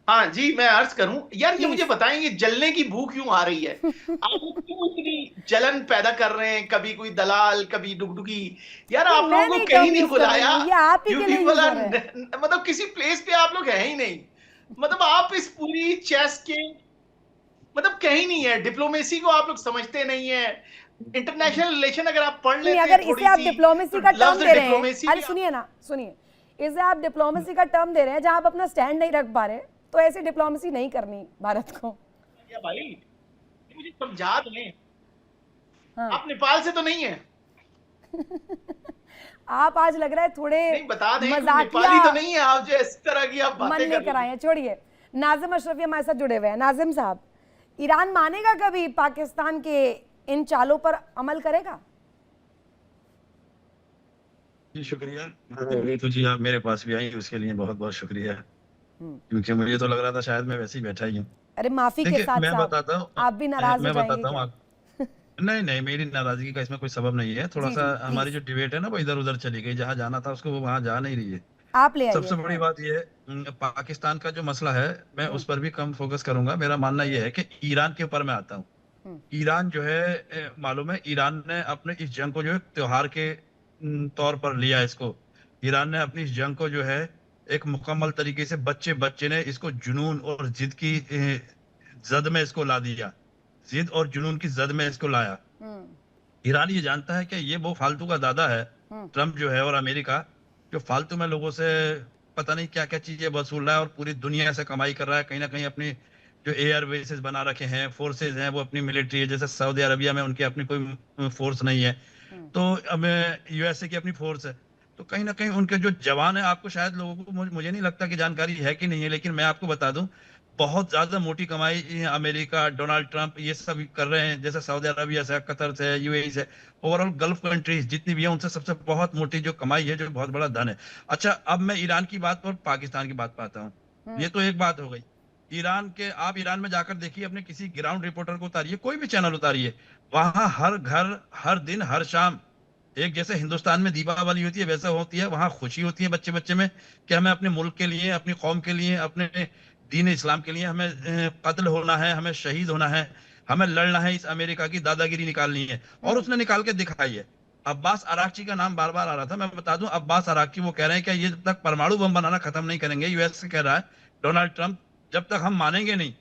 हाँ जी, मैं अर्ज करूं यार, ये मुझे बताएंगे जलने की भूख क्यों आ रही है? आप लोग क्यों इतनी जलन पैदा कर रहे हैं? कभी कोई दलाल, कभी डुगडुगी। यार आप लोगों को कहीं नहीं बुलाया, मतलब किसी प्लेस पे आप लोग है ही नहीं। मतलब आप इस पूरी चेस के मतलब कहीं नहीं है, डिप्लोमेसी को आप लोग समझते नहीं है। इंटरनेशनल रिलेशन अगर आप पढ़ लेते हैं, अगर इसे आप डिप्लोमेसी का टर्म दे रहे हैं, अरे सुनिए ना, सुनिए, इसे आप डिप्लोमेसी का टर्म दे रहे हैं जहां आप अपना स्टैंड नहीं रख पा रहे, तो ऐसी डिप्लोमेसी नहीं करनी भारत को। या भाई मुझे समझा दें, आप नेपाल से तो नहीं है? आप आज लग रहा है थोड़े नहीं, बता दें, मजाकिया नेपाली तो नहीं है आप जो इस तरह की आप बातें कर लेकर आए हैं। छोड़िए, नाजिम अशरफी हमारे साथ जुड़े हुए हैं। नाजिम साहब, ईरान मानेगा कभी पाकिस्तान के इन चालों पर अमल करेगा? जी शुक्रिया, तो जी आप मेरे पास भी आई, उसके लिए बहुत बहुत शुक्रिया, क्योंकि मुझे तो लग रहा था शायद मैं वैसे ही बैठा ही हूँ। अरे माफी के साथ मैं बताता हूँ, आप भी नाराज मैं हो जाएंगे बताता हूँ आप नहीं नहीं, मेरी नाराजगी का इसमें कोई सबब नहीं है। थोड़ा सा हमारी जो डिबेट है ना वो इधर उधर चली गई, जहाँ जाना था उसको वो वहाँ जा नहीं रही है। आप ले आइए। सबसे बड़ी बात ये है, पाकिस्तान का जो मसला है मैं उस पर भी कम फोकस करूंगा। मेरा मानना ये है कि ईरान के ऊपर मैं आता हूँ। ईरान जो है, मालूम है, ईरान ने अपने इस जंग को जो है त्योहार के तौर पर लिया। इसको ईरान ने अपनी इस जंग को जो है एक मुकम्मल तरीके से बच्चे बच्चे ने इसको जुनून और जिद की जद में इसको ला दिया, जिद और जुनून की जद में इसको लाया। ईरान ये जानता है कि ये वो फालतू का दादा है, ट्रम्प जो है और अमेरिका, जो फालतू में लोगों से पता नहीं क्या क्या चीजें वसूल रहा है और पूरी दुनिया से कमाई कर रहा है। कहीं ना कहीं अपनी जो एयर बेसेस बना रखे हैं, फोर्सेज हैं, वो अपनी मिलिट्री है। जैसे सऊदी अरबिया में उनकी अपनी कोई फोर्स नहीं है, तो हमें यूएसए की अपनी फोर्स है। तो कहीं ना कहीं उनके जो जवान है, आपको शायद लोगों को, मुझे नहीं लगता कि जानकारी है कि नहीं है, लेकिन मैं आपको बता दूं, बहुत ज्यादा मोटी कमाई अमेरिका, डोनाल्ड ट्रंप ये सब कर रहे हैं। जैसे सऊदी अरबिया से, कतर से, यूएई से, ओवरऑल गल्फ कंट्रीज जितनी भी है उनसे सबसे बहुत मोटी जो कमाई है, जो बहुत बड़ा धन है। अच्छा, अब मैं ईरान की बात और पाकिस्तान की बात पाता हूँ। ये तो एक बात हो गई ईरान के। आप ईरान में जाकर देखिए, अपने किसी ग्राउंड रिपोर्टर को उतारिए, कोई भी चैनल उतारिए, वहां हर घर, हर दिन, हर शाम एक जैसे हिंदुस्तान में दीपावली होती है वैसा होती है, वहां खुशी होती है बच्चे बच्चे में कि हमें अपने मुल्क के लिए, अपनी कौम के लिए, अपने दीन इस्लाम के लिए हमें कत्ल होना है, हमें शहीद होना है, हमें लड़ना है, इस अमेरिका की दादागिरी निकालनी है। और उसने निकाल के दिखाई है। अब्बास अराक्ची का नाम बार बार आ रहा था, मैं बता दूं, अब्बास अराक्ची वो कह रहे हैं कि ये जब तक परमाणु बम बनाना खत्म नहीं करेंगे, यूएस कह रहा है, डोनाल्ड ट्रंप, जब तक हम मानेंगे नहीं।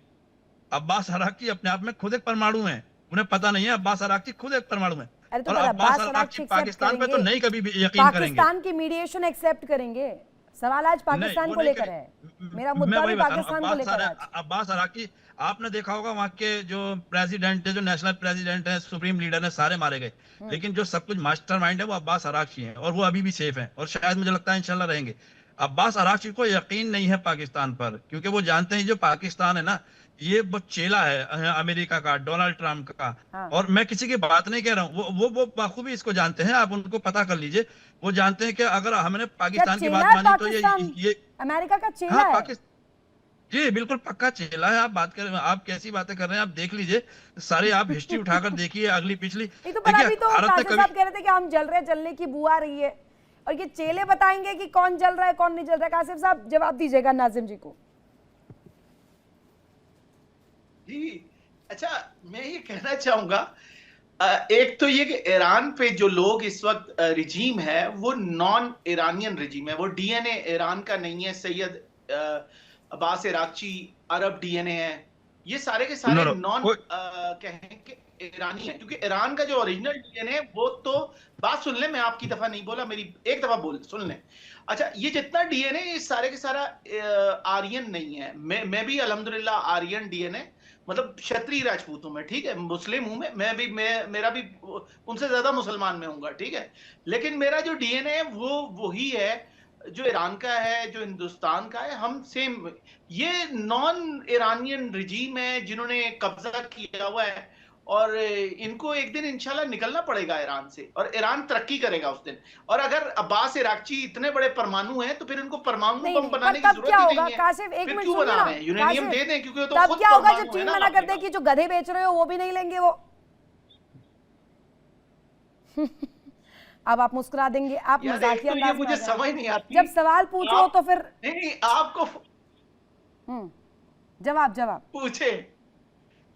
अब्बास अराक्ची अपने आप में खुद एक परमाणु है, उन्हें पता नहीं है अब्बास अराक्ची खुद एक परमाणु है। तो और अब्बास अराक्ची पाकिस्तान पे तो नहीं कभी भी यकीन करेंगे। पाकिस्तान की मीडिएशन एक्सेप्ट करेंगे। सवाल आज पाकिस्तान को लेकर है, मेरा मुद्दा भी पाकिस्तान को लेकर है। अब्बास अराक्ची, आपने देखा होगा वहाँ के जो प्रेसिडेंट है, जो नेशनल प्रेसिडेंट है, सुप्रीम लीडर है, सारे मारे गए, लेकिन जो सब कुछ मास्टरमाइंड है वो अब्बास अराक्ची है, और वो अभी भी सेफ है, और शायद मुझे लगता है इंशाल्लाह रहेंगे। अब्बास अराक्ची को यकीन नहीं है पाकिस्तान पर, क्योंकि वो जानते हैं जो पाकिस्तान है ना, ये वो चेला है अमेरिका का, डोनाल्ड ट्रंप का। और मैं किसी की बात नहीं कह रहा हूँ, वो बाखूबी इसको जानते हैं, आप उनको पता कर लीजिए। वो जानते हैं कि अगर हमने पाकिस्तान की बात मानी तो ये अमेरिका का चेला है। जी बिल्कुल पक्का चेला है। आप बात कर रहे हैं, आप कैसी बातें कर रहे हैं, आप देख लीजिए सारे, आप हिस्ट्री उठाकर देखिए, अगली पिछली। तो कासिफ साहब कह रहे थे कि हम जल रहे, जलने की बू आ रही है, और ये चेले बताएंगे कि कौन जल रहा है कौन नहीं जल रहा है। कासिफ साहब जवाब दीजिएगा नाजिम जी को। जी अच्छा, मैं ये कहना चाहूंगा, एक तो ये कि ईरान पे जो लोग इस वक्त रिजीम है वो नॉन ईरानियन रिजीम है, वो डीएनए ईरान का नहीं है। सैयद अब्बास अराक्ची अरब डीएनए है, ये सारे के सारे नो नॉन कहें कि ईरानी है, क्योंकि ईरान का जो ओरिजिनल डीएनए वो तो, बात सुन ले, मैं आपकी दफा नहीं बोला, मेरी एक दफा बोल सुन ले। अच्छा, ये जितना डीएनए, ये सारे के सारा आर्यन नहीं है। मैं भी अल्हम्दुलिल्लाह आर्यन डीएनए, मतलब क्षत्रिय राजपूत हूं मैं, ठीक है, मुस्लिम हूं मेरा भी उनसे ज्यादा मुसलमान में हूंगा, ठीक है, लेकिन मेरा जो डीएनए है वो वही है जो ईरान का है, जो हिंदुस्तान का है, हम सेम। ये नॉन ईरानियन रिजीम है जिन्होंने कब्जा किया हुआ है, और इनको एक दिन इंशाल्लाह निकलना पड़ेगा ईरान से, और ईरान तरक्की करेगा उस दिन। और अगर अब्बास इराक्ची इतने बड़े परमाणु हैं तो फिर इनको परमाणु नहीं बम नहीं, बनाने पर की तब जरूरत क्या ही होगा नहीं है। काशिफ, एक फिर मिनट क्यों सुनिए बना ना रहे हैं? यूरेनियम काशिफ, दे दें, क्योंकि वो तो तब खुद क्या होगा परमाणु जब है चीन ना मना अल्लाह कर दे का। कि जो गधे बेच रहे हो वो भी नहीं लेंगे वो। अब आप मुस्कुरा देंगे, आप यार एक मजाकिया तो ये अंदाज में मुझे आ जाएंगे। समझ नहीं आती, जब सवाल पूछो आप तो फिर नहीं, आपको जवाब जवाब। पूछे,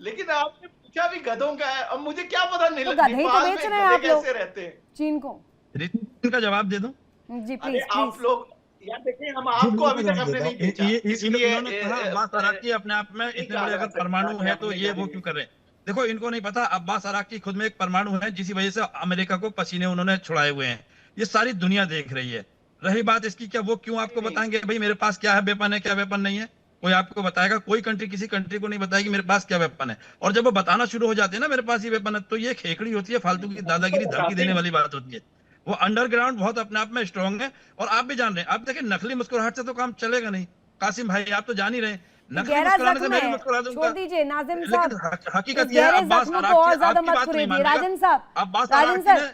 लेकिन आपने पूछा भी गधों का है। अब मुझे क्या पता तो गधे ही तो नेपाल बेच में रहे हैं गधे आप लोग कैसे रहते हैं। चीन को। रितिक का जवाब दे दूं? जी अरे प्लीज आप प्लीज। लोग, यार देखिए, हम जी आपको बिल्कुल अभी तक जवाब हमने देता नहीं हूँ। बेचा, इसलिए इन्होंने कहा अब्बास अराक्ची अपने आप में नहीं इतने कहा बड़े जा अगर सकता परमाणु कि है तो अपने ये वो गधे। क्यों कर रहे हैं? देखो, इनको नहीं पता अब्बास अराक्ची खुद में एक परमाणु है, जिसी वजह से अमेरिका को पसीने उन्होंने छुड़ाए हुए हैं। ये सारी दुनिया देख रही है। रही बात इसकी, क्या वो क्यों आपको नहीं, बताएंगे भाई मेरे पास क्या है वेपन है, क्या वेपन नहीं है? कोई आपको बताएगा? कोई कंट्री किसी कंट्री को नहीं बताएगी मेरे पास क्या वेपन है। और जब वो बताना शुरू हो जाते हैं ना मेरे पास ये वेपन है, तो ये खेकड़ी होती है, फालतू की दादागिरी धमकी बताते देने हैं। वाली बात होती है। वो अंडरग्राउंड बहुत अपने आप में स्ट्रांग है। और आप भी जान रहे हैं, आप देखिए नकली मुस्कुराहट से तो काम चलेगा नहीं। कासिम भाई, आप तो जान ही रहे हैं, ये नकली गहरा मुस्कुराने से जख्म मैं भी है, मुस्कुरा छोड़ दूंगा। दीजिए नाजिम लेकिन साहब। इस हकीकत यह है, गहरे अब्बास जख्म को अराक्ची और ज्यादा आपकी मत बात नहीं कुरेदिए। मानेगा। राजन साहब, अब्बास राजन अराक्ची सर, ने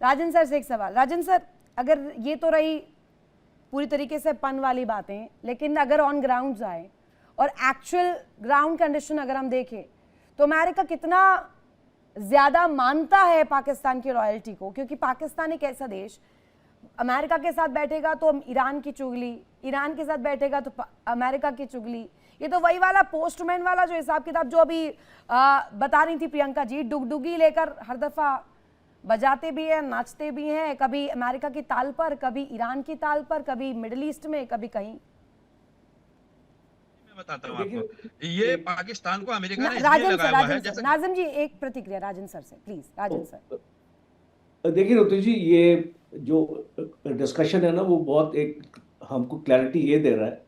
राजन सर से एक सवाल। राजन सर, अगर ये तो रही पूरी तरीके से पन वाली बातें, लेकिन अगर ऑन ग्राउंड आए और एक्चुअल ग्राउंड कंडीशन अगर हम देखें तो अमेरिका कितना ज्यादा मानता है पाकिस्तान की रॉयल्टी को? क्योंकि पाकिस्तान एक ऐसा देश, अमेरिका के साथ बैठेगा तो ईरान की चुगली, ईरान के साथ बैठेगा तो अमेरिका की चुगली। ये तो वही वाला पोस्टमैन वाला जो हिसाब किताब जो अभी बता रही थी प्रियंका जी, डुगडुगी लेकर हर दफा बजाते भी हैं, नाचते भी हैं, कभी अमेरिका की ताल पर, कभी ईरान की ताल पर, कभी मिडिल ईस्ट में, कभी कहीं। मैं बताता हूं आपको, ये पाकिस्तान को अमेरिका ने इसलिए राजन सर, लगाया हुआ है राजन सर, जैसे नाजिम जी एक प्रतिक्रिया राजन सर से प्लीज। राजन सर, देखिए ऋतु जी, ये जो डिस्कशन है ना, वो बहुत एक हमको क्लैरिटी ये दे रहा है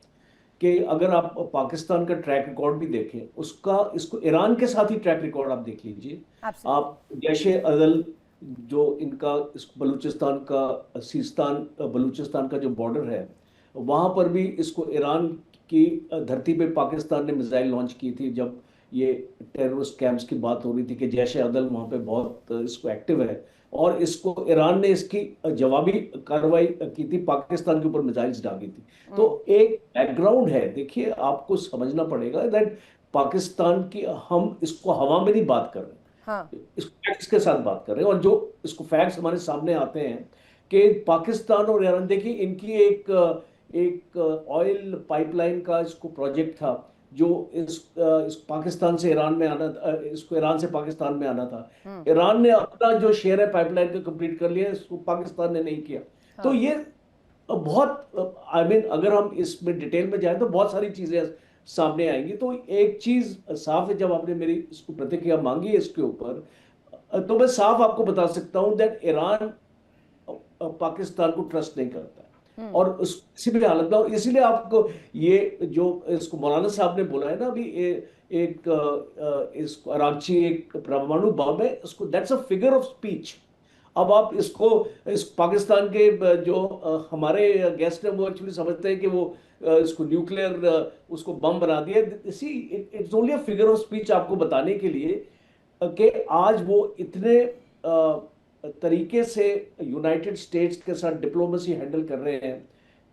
कि अगर आप पाकिस्तान का ट्रैक रिकॉर्ड भी देखें, उसका इसको ईरान के साथ ही ट्रैक रिकॉर्ड आप देख लीजिए। आप जैशे अदल, जो इनका बलूचिस्तान का, सीस्तान बलूचिस्तान का जो बॉर्डर है, वहाँ पर भी इसको ईरान की धरती पे पाकिस्तान ने मिसाइल लॉन्च की थी, जब ये टेररिस्ट कैंप्स की बात हो रही थी कि जैशे अदल वहाँ पे बहुत इसको एक्टिव है, और इसको ईरान ने इसकी जवाबी कार्रवाई की थी, पाकिस्तान के ऊपर मिसाइल्स डाली थी। तो एक बैकग्राउंड है, देखिए आपको समझना पड़ेगा दैट पाकिस्तान की, हम इसको हवा में नहीं बात कर रहे हैं, हाँ, इस फैक्ट्स के साथ बात कर रहे हैं। और जो इसको फैक्ट्स हमारे सामने आते हैं कि पाकिस्तान और ईरान, देखिए इनकी एक ऑयल पाइपलाइन का इसको प्रोजेक्ट था, जो इस पाकिस्तान से ईरान में आना, इसको ईरान से पाकिस्तान में आना था। ईरान ने अपना जो शेयर है पाइपलाइन का कंप्लीट कर लिया, इसको पाकिस्तान ने नहीं किया। तो ये बहुत अगर हम इसमें डिटेल में जाएं तो बहुत सारी चीजें सामने आएंगी। तो एक चीज साफ है, जब आपने मेरी इसको प्रतिक्रिया मांगी है इसके ऊपर, तो मैं साफ आपको बता सकता हूं दैट ईरान पाकिस्तान को ट्रस्ट नहीं करता और उस किसी भी हालत में। इसीलिए आपको ये जो इसको मौलाना साहब ने बोला है ना अभी, इसको अराक्ची एक परमाणु बम है, उसको that's a figure of speech. अब आप इसको इस पाकिस्तान के जो हमारे गेस्ट हैं वो एक्चुअली समझते हैं कि वो इसको न्यूक्लियर उसको बम बना दिया। It's only a figure of speech, आपको बताने के लिए कि आज वो इतने तरीके से यूनाइटेड स्टेट्स के साथ डिप्लोमेसी हैंडल कर रहे हैं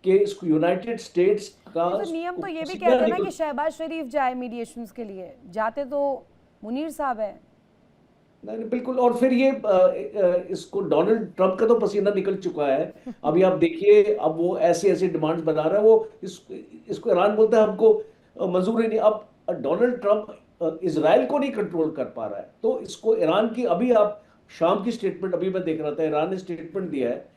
कि इसको यूनाइटेड स्टेट्स का तो नियम तो ये भी कहते हैं ना कि शहबाज शरीफ जाए मीडिएशंस के लिए, जाते तो मुनीर साहब है। नहीं बिल्कुल। और फिर ये इसको डोनाल्ड ट्रंप का तो पसीना निकल चुका है। अभी आप देखिए, अब वो ऐसे ऐसे डिमांड्स बना रहा है, वो इसको ईरान बोलता है हमको मंजूर ही नहीं। अब डोनाल्ड ट्रंप इजराइल को नहीं कंट्रोल कर पा रहा है, तो इसको ईरान की, अभी आप शाम की स्टेटमेंट अभी मैं देख रहा था, ईरान ने स्टेटमेंट दिया है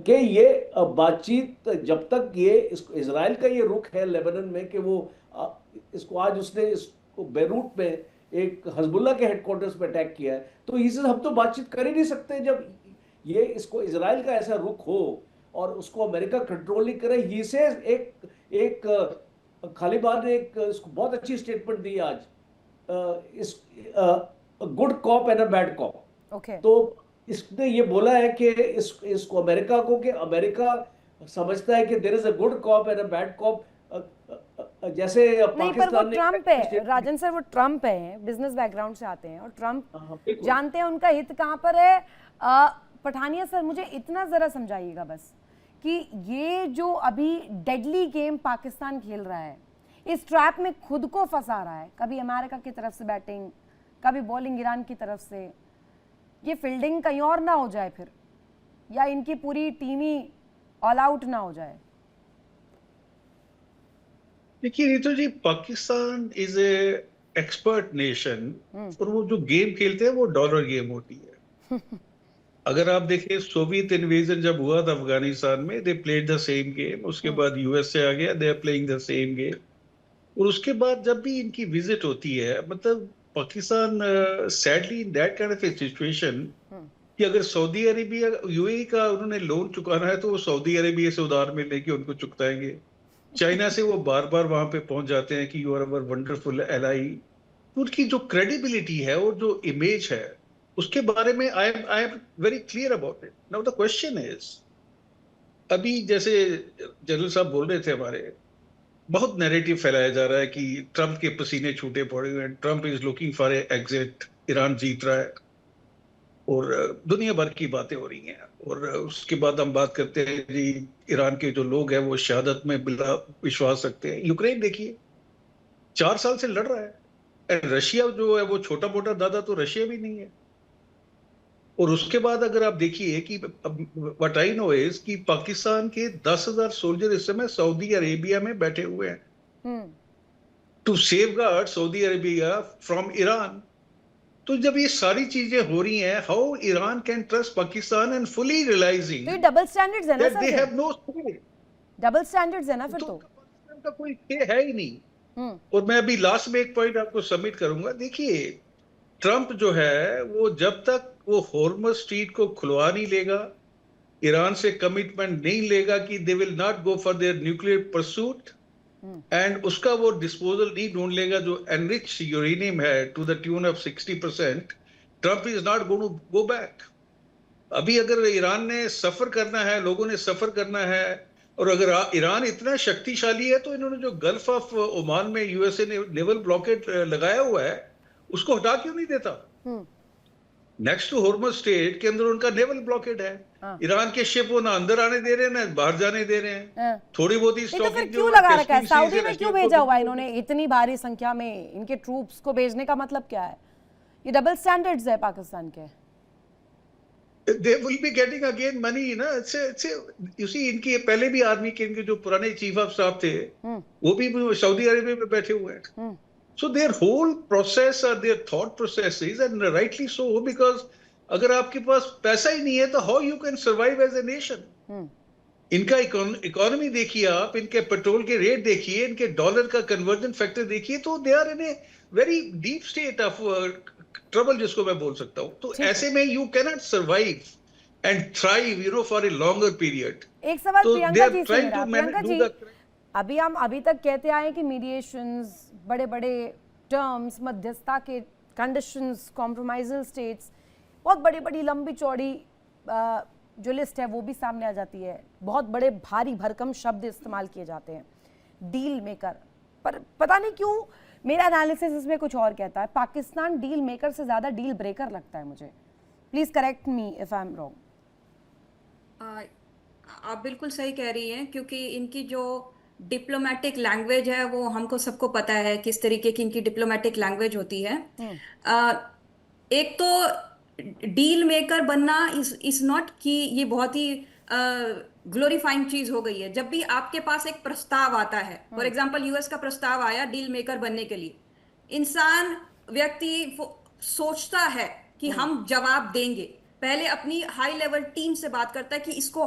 कि ये बातचीत जब तक ये इसराइल का ये रुख है लेबनान में कि वो इसको आज उसने बेरूट में एक हिजबुल्लाह के हेडक्वार्टर्स पे अटैक किया है, तो इससे हम तो बातचीत कर ही नहीं सकते जब ये इसको इजराइल का ऐसा रुख हो और उसको अमेरिका कंट्रोल नहीं करे। ही से एक खालिबान ने एक इसको बहुत अच्छी स्टेटमेंट दी आज, इस good cop and a bad corp. तो इसने ये बोला है कि इसको अमेरिका को, कि अमेरिका समझता है कि there is a good cop and a bad cop, जैसे नहीं, पर वो ट्रम्प है राजन सर, वो ट्रम्प है, बिजनेस बैकग्राउंड से आते हैं और ट्रम्प जानते हैं उनका हित कहाँ पर है। पठानिया सर, मुझे इतना जरा समझाइएगा बस कि ये जो अभी डेडली गेम पाकिस्तान खेल रहा है, इस ट्रैप में खुद को फंसा रहा है, कभी अमेरिका की तरफ से बैटिंग, कभी बॉलिंग ईरान की तरफ से, ये फील्डिंग कहीं और ना हो जाए फिर, या इनकी पूरी टीम ही ऑल आउट ना हो जाए। देखिए Ritu ji, Pakistan is a expert nation और वो जो गेम खेलते हैं वो डॉलर गेम होती है। अगर आप देखें सोवियत इन्वेजन जब हुआ था अफगानिस्तान में, they played the same game, उसके बाद यूएसए आ गया, they are playing the same game, और उसके बाद जब भी इनकी विजिट होती है, मतलब Pakistan sadly in that kind of A situation कि अगर सऊदी अरेबिया यूएई का उन्होंने लोन चुकाना है तो वो सऊदी अरेबिया से उधार में लेके उनको चुकाएंगे। चाइना से वो बार बार वहां पे पहुंच जाते हैं कि you are our wonderful ally. उनकी जो क्रेडिबिलिटी है और जो इमेज है उसके बारे में I am very clear about it. Now the question is, अभी जैसे जनरल साहब बोल रहे थे, हमारे बहुत नैरेटिव फैलाया जा रहा है कि ट्रंप के पसीने छूटे पड़े हुए हैं, Trump is looking for a exit, Iran जीत रहा है, और दुनिया भर की बातें हो रही हैं। और उसके बाद हम बात करते हैं जी ईरान के जो लोग हैं वो शहादत में बिला विश्वास रखते हैं। यूक्रेन देखिए 4 साल से लड़ रहा है, एंड रशिया जो है वो छोटा मोटा दादा तो रशिया भी नहीं है। और उसके बाद अगर आप देखिए कि व्हाट आई नो इज कि पाकिस्तान के 10,000 सोल्जर इस समय सऊदी अरेबिया में बैठे हुए हैं to safeguard Saudi Arabia from Iran. तो जब ये सारी चीजें हो रही हैं, how Iran can trust Pakistan and fully realizing तो ये डबल स्टैंडर्ड्स है ना sir, they have no state, double standards है ना फिर तो पाकिस्तान का कोई स्टेट है ही नहीं। और मैं अभी लास्ट में एक पॉइंट आपको सबमिट करूंगा। देखिए ट्रंप जो है वो जब तक वो हॉर्मज स्ट्रीट को खुलवा नहीं लेगा, ईरान से कमिटमेंट नहीं लेगा कि they will not go for their nuclear pursuit, and उसका वो डिस्पोजल नहीं ढूंढ लेगा जो एनरिच यूरेनियम है to the tune of 60%, Trump is not going to go back. अभी अगर ईरान ने सफर करना है, लोगों ने सफर करना है, और अगर ईरान इतना शक्तिशाली है तो इन्होंने जो गल्फ ऑफ ओमान में यूएसए ने नेवल ब्लॉकेड लगाया हुआ है उसको हटा क्यों नहीं देता? नेक्स्ट टू हॉर्मज स्टेट के अंदर उनका नेवल ब्लॉकेड है। ईरान के शिप वो ना अंदर आने दे रहे हैं ना बाहर जाने दे रहे हैं। थोड़ी बहुत ही तो फिर क्यों लगा रखा है? सऊदी में क्यों भेजा हुआ है इन्होंने इतनी भारी संख्या में? इनके ट्रूप्स को भेजने का मतलब क्या है? ये डबल स्टैंडर्ड्स है पाकिस्तान के। They will be getting again money, ना। You see, इनके पहले भी आर्मी के इनके जो पुराने चीफ ऑफ स्टाफ थे वो भी सऊदी अरेबिया में बैठे हुए हैं। So their whole process or their thought processes, and rightly so, because अगर आपके पास पैसा ही नहीं है तो how you can survive as a nation? इनका इकोनॉमी देखिए आप, इनके पेट्रोल के रेट देखिए, इनके डॉलर का कन्वर्जन फैक्टर देखिए, तो they are in a very deep state of trouble जिसको मैं बोल सकता हूँ। तो ऐसे में you can not survive and thrive, you know, for a longer period. एक सवाल प्रियंका जी से मेरा। प्रियंका जी, अभी हम अभी तक कहते आए कि मीडिएशंस, बड़े बड़े टर्म्स, मध्यस्थता के कंडीशंस, कॉम्प्रोमाइजल स्टेट्स, बहुत बड़ी बड़ी लंबी चौड़ी जो लिस्ट है वो भी सामने आ जाती है। बहुत बड़े भारी भरकम शब्द इस्तेमाल किए जाते हैं, डील मेकर। पर पता नहीं क्यों मेरा एनालिसिस इसमें कुछ और कहता है। पाकिस्तान डील मेकर से ज़्यादा डील ब्रेकर लगता है मुझे। Please correct me if I am wrong. आप बिल्कुल सही कह रही हैं, क्योंकि इनकी जो डिप्लोमेटिक लैंग्वेज है वो हमको सबको पता है किस तरीके की इनकी डिप्लोमेटिक लैंग्वेज होती है। एक तो डील मेकर बनना इज नॉट कि ये बहुत ही ग्लोरीफाइंग चीज हो गई है। जब भी आपके पास एक प्रस्ताव आता है, फॉर एग्जांपल यूएस का प्रस्ताव आया डील मेकर बनने के लिए, इंसान व्यक्ति सोचता है कि हम जवाब देंगे, पहले अपनी हाई लेवल टीम से बात करता है कि इसको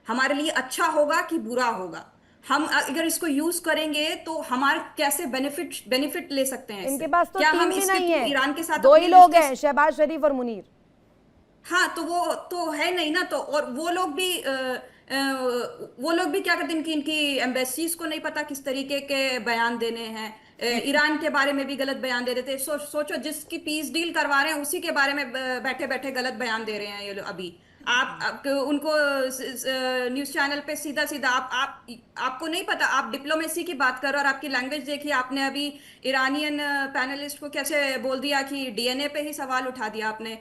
हमारे लिए अच्छा होगा कि बुरा होगा। हम अगर इसको यूज करेंगे तो हमारे कैसे बेनिफिट ले सकते हैं इनके इससे? पास तो क्या टीम हम भी इसके नहीं है, ईरान के साथ दो ही अपने लोग रिश्ते- हैं, शहबाज शरीफ और मुनीर। हाँ, तो वो तो है नहीं ना, तो और वो लोग भी क्या करते हैं, इनकी एम्बेसीज को नहीं पता किस तरीके के बयान देने हैं। ईरान के बारे में भी गलत बयान दे रहे थे। सोचो जिसकी पीस डील करवा रहे हैं उसी के बारे में बैठे बैठे गलत बयान दे रहे हैं ये लोग अभी। आप उनको न्यूज चैनल पे सीधा सीधा आपको नहीं पता, आप डिप्लोमेसी की बात कर रहे हो और आपकी लैंग्वेज देखिए। आपने अभी ईरानियन पैनलिस्ट को कैसे बोल दिया कि डीएनए पे ही सवाल उठा दिया आपने।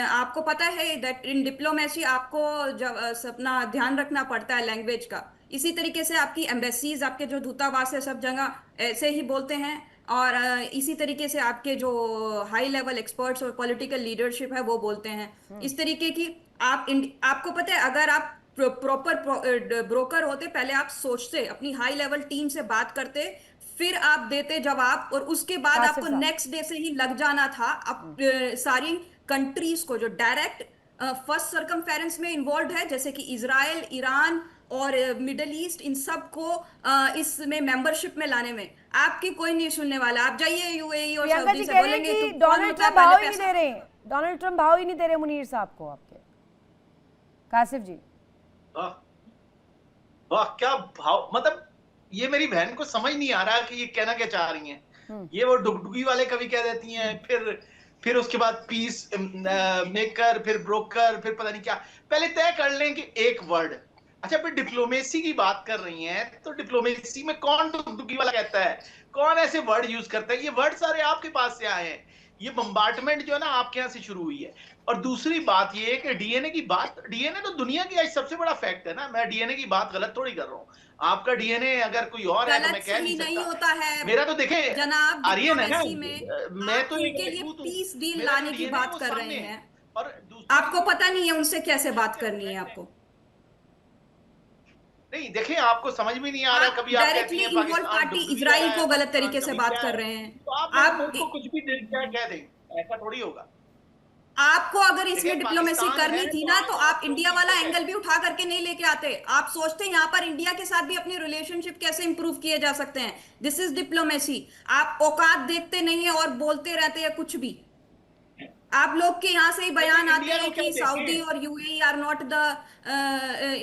आपको पता है दैट इन डिप्लोमेसी आपको जब अपना ध्यान रखना पड़ता है लैंग्वेज का। इसी तरीके से आपकी एम्बेसीज, आपके जो दूतावास है, सब जगह ऐसे ही बोलते हैं। और इसी तरीके से आपके जो हाई लेवल एक्सपर्ट्स और पॉलिटिकल लीडरशिप है वो बोलते हैं इस तरीके की। आपको पता है, अगर आप प्रॉपर ब्रोकर होते, पहले आप सोचते, अपनी हाई लेवल टीम से बात करते, फिर आप देते जवाब, और उसके बाद कासिफ आपको साहब। नेक्स्ट डे से ही लग जाना था सारी कंट्रीज को जो डायरेक्ट फर्स्ट सरकमफेरेंस में इन्वॉल्व है, जैसे कि इजराइल, ईरान और मिडल ईस्ट, इन सब को इसमें मेंबरशिप में लाने में आपकी कोई नहीं सुनने वाला। आप जाइए यूएई और प्रियंका सऊदी जी से कह रहे हैं बोलेंगे कि तो कौन डोनाल्ड होता है ट्रम्प पहले भाव ही नहीं पैसा। दे रहे हैं, डोनाल्ड ट्रम्प भाव ही नहीं दे रहे मुनीर साहब को आपके। कासिफ जी, वाह वाह, क्या भाव, मतलब ये मेरी बहन को समझ नहीं आ रहा कि ये कहना क्या चाह रही हैं। ये वो डुगडुगी वाले कभी कह देती हैं, फिर उसके बाद पीस मेकर, फिर ब्रोकर, फिर पता नहीं क्या। पहले तय कर लें कि एक वर्ड। अच्छा, फिर डिप्लोमेसी की बात कर रही हैं, तो डिप्लोमेसी में कौन डुगडुगी वाला कहता है, कौन ऐसे वर्ड यूज करता है? ये वर्ड सारे आपके पास से आए हैं। ये बम्बार्टमेंट जो है ना आपके यहाँ से शुरू हुई है। और दूसरी बात ये है कि डीएनए की बात, डीएनए तो दुनिया की आज सबसे बड़ा फैक्ट है ना। मैं डीएनए की बात गलत थोड़ी कर रहा हूँ। आपका डीएनए अगर कोई और है तो मैं गलत कह सही नहीं नहीं सकता। होता है मेरा तो देखें जनाब, आर्यन है ना, डिप्लोमेसी में मैं आप तो एक उनके लिए राजपूत हूँ, पीस डील मेरा जो लाने की DNA है बात वो कर रहे सामने है। हैं। और दूसरी आपको पता नहीं है उनसे कैसे बात करनी है आपको। नहीं, देखें, आपको समझ में नहीं आ रहा। आप कभी आप कहती डायरेक्टली हैं इन्वॉल्व पाकिस्तान पार्टी डुगडुगी इजराइल वाला को है, गलत तरीके से कभी बात क्या कर है। रहे हैं। तो आप आप मुल्क को कुछ भी क्या कह दें, ऐसा थोड़ी होगा। आपको अगर इसमें देखिए, डिप्लोमेसी पाकिस्तान करनी है थी तो ना, तो आप आप इंडिया लोग वाला ठीक है। एंगल भी उठा करके नहीं लेके आते। आप सोचते यहाँ पर इंडिया के साथ भी अपने रिलेशनशिप कैसे इंप्रूव किए जा सकते हैं। This is diplomacy. आप औकात देखते नहीं है और बोलते रहते हैं कुछ भी। आप लोग के यहाँ से ही बयान आते इंडिया हैं को क्या कि सऊदी देखें? और UAE are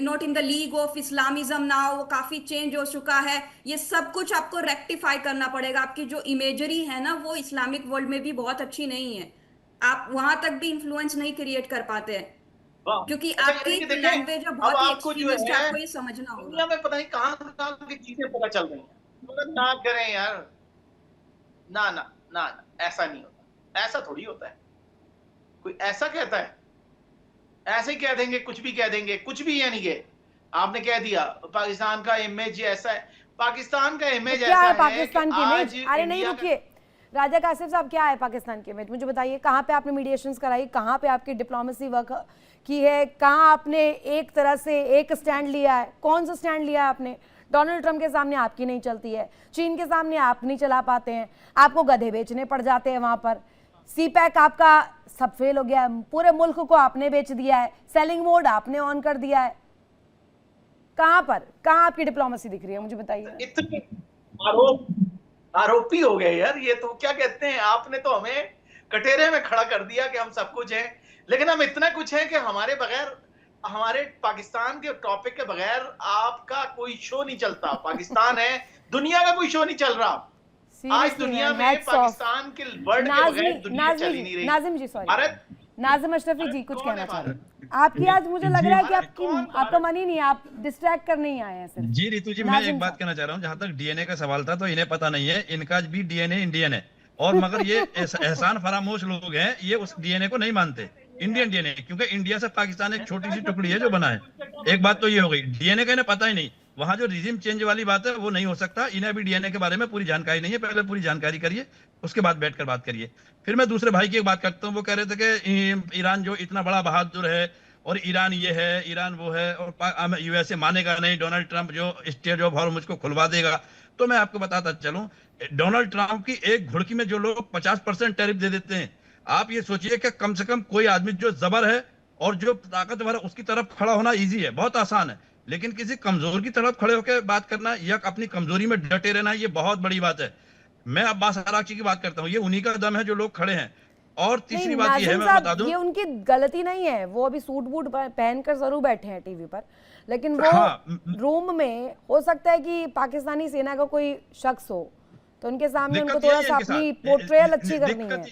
not in the league of Islamism now, वो काफी चेंज हो चुका है। ये सब कुछ आपको रेक्टिफाई करना पड़ेगा। आपकी जो इमेजरी है ना, वो इस्लामिक वर्ल्ड में भी बहुत अच्छी नहीं है। आप वहां तक भी इन्फ्लुएंस नहीं क्रिएट कर पाते हैं, वाह। क्योंकि अच्छा, आपकी यानी कि देखें, लैंग्वेज अब बहुत ही आपको जो एक्सट्रीमिस्ट है, है आपको ये समझना होगा। दुनिया में पता नहीं कहाँ कहाँ की चीजें पता चल रही हैं। मतलब ना करें यार, ना ना ना ना, ऐसा नहीं होता, ऐसा थोड़ी होता है। कोई ऐसा कहता है? ऐसे ही कह देंगे, कुछ भी कह देंगे, कुछ भी। यानी कि आपने कह दिया पाकिस्तान का इमेज ऐसा है, पाकिस्तान का इमेज क्या ऐसा है है पाकिस्तान की आज इमेज? अरे नहीं, इंडिया का- रुकिए राजा कासिफ साहब, क्या है पाकिस्तान की इमेज? मुझे बताइए, कहाँ पे आपने मीडिएशंस कराई, कहाँ पे आपकी डिप्लोमेसी वर्क की है, कहाँ आपने एक तरह से एक स्टैंड लिया है? कौन सा स्टैंड लिया है आपने? डोनाल्ड ट्रंप के सामने आपकी नहीं चलती है, चीन के सामने आप नहीं चला पाते हैं, आपको गधे बेचने पड़ जाते हैं वहां पर। सीपैक आपका सब फेल हो गया है, पूरे मुल्क को आपने बेच दिया है, सेलिंग मोड आपने ऑन कर दिया है। कहाँ आपकी डिप्लोमेसी दिख रही है, मुझे बताइए। इतने आरोपी हो गए यार, ये तो क्या कहते हैं, आपने तो हमें कटेरे में खड़ा कर दिया कि हम सब कुछ हैं, लेकिन हम इतना कुछ हैं कि हमारे बगैर, हमारे पाकिस्तान के टॉपिक के बगैर आपका कोई शो नहीं चलता। पाकिस्तान है, दुनिया का कोई शो नहीं चल रहा। आज दुनिया में पाकिस्तान के वर्ड के बगैर दुनिया चल ही नहीं रही। नाजिम जी, सॉरी, भारत, नाजिम अशरफी जी कुछ कौन कहना है चाह रहे भारत? हैं। आपकी आज मुझे लग रहा है कि आपका मन ही नहीं है, आप डिस्ट्रैक्ट करने ही आए हैं सिर्फ। जी रितु जी, मैं एक बात कहना चाह रहा हूँ। जहां तक डीएनए का सवाल था, तो इन्हें पता नहीं है, इनका भी डीएनए इंडियन है। और मगर ये एहसान फरामोश लोग हैं, ये उस डीएनए को नहीं मानते, इंडियन डीएनए, क्योंकि इंडिया से पाकिस्तान एक छोटी सी टुकड़ी है जो बना है। एक बात तो ये हो गई, डीएनए का इन्हें पता ही नहीं। वहां जो रिजिम चेंज वाली बात है वो नहीं हो सकता। इन्हें अभी डीएनए के बारे में पूरी जानकारी नहीं है। पहले पूरी जानकारी करिए, उसके बाद बैठकर बात करिए। फिर मैं दूसरे भाई की एक बात करता हूँ। वो कह रहे थे कि ईरान जो इतना बड़ा बहादुर है, और ईरान ये है, ईरान वो है, और यूएसए मानेगा नहीं, डोनाल्ड ट्रंप जो स्टेट ऑफ हॉर्मुज को खुलवा देगा। तो मैं आपको बताता चलूं, डोनाल्ड ट्रंप की एक घुड़की में जो लोग 50% टैरिफ दे देते हैं, आप ये सोचिए कि कम से कम कोई आदमी जो जबर है और जो ताकतवर है, उसकी तरफ खड़ा होना इजी है, बहुत आसान है। लेकिन किसी कमजोर की तरफ खड़े होकर बात करना या अपनी कमजोरी में डटे रहना, ये बहुत बड़ी बात है। मैं अब्बास आरागची की बात करता हूँ, ये उन्हीं का दम है जो लोग खड़े हैं। और तीसरी बात ये है, मैं बता दूं, ये उनकी गलती नहीं है, वो अभी सूट बूट पहनकर जरूर बैठे हैं टीवी पर, लेकिन वो रूम में हो सकता है कि पाकिस्तानी सेना का कोई शख्स हो, तो उनके सामने उनको थोड़ा सा अपनी पोर्ट्रेयल अच्छी करनी है,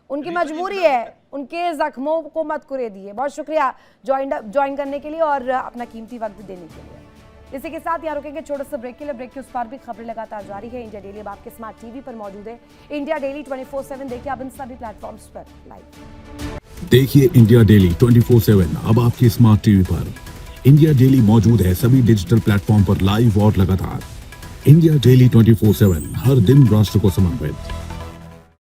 उनकी मजबूरी है, उनके जख्मों को मत कुरे दिए। बहुत शुक्रिया ज्वाइन करने के लिए और अपना कीमती वक्त देने के लिए। इसी के साथ यहाँ रुकेंगे छोटा सा ब्रेक के लिए। ब्रेक के उस पार भी खबरें लगातार जारी है। इंडिया डेली अब आपके स्मार्ट टीवी पर मौजूद है। इंडिया डेली 24/7 देखिए आप इन सभी प्लेटफॉर्म्स पर लाइव। देखिए इंडिया डेली 24/7 अब आपके स्मार्ट टीवी पर। इंडिया डेली मौजूद है सभी डिजिटल प्लेटफॉर्म पर लाइव और लगातार। इंडिया डेली 24/7 हर दिन राष्ट्र को समर्पित।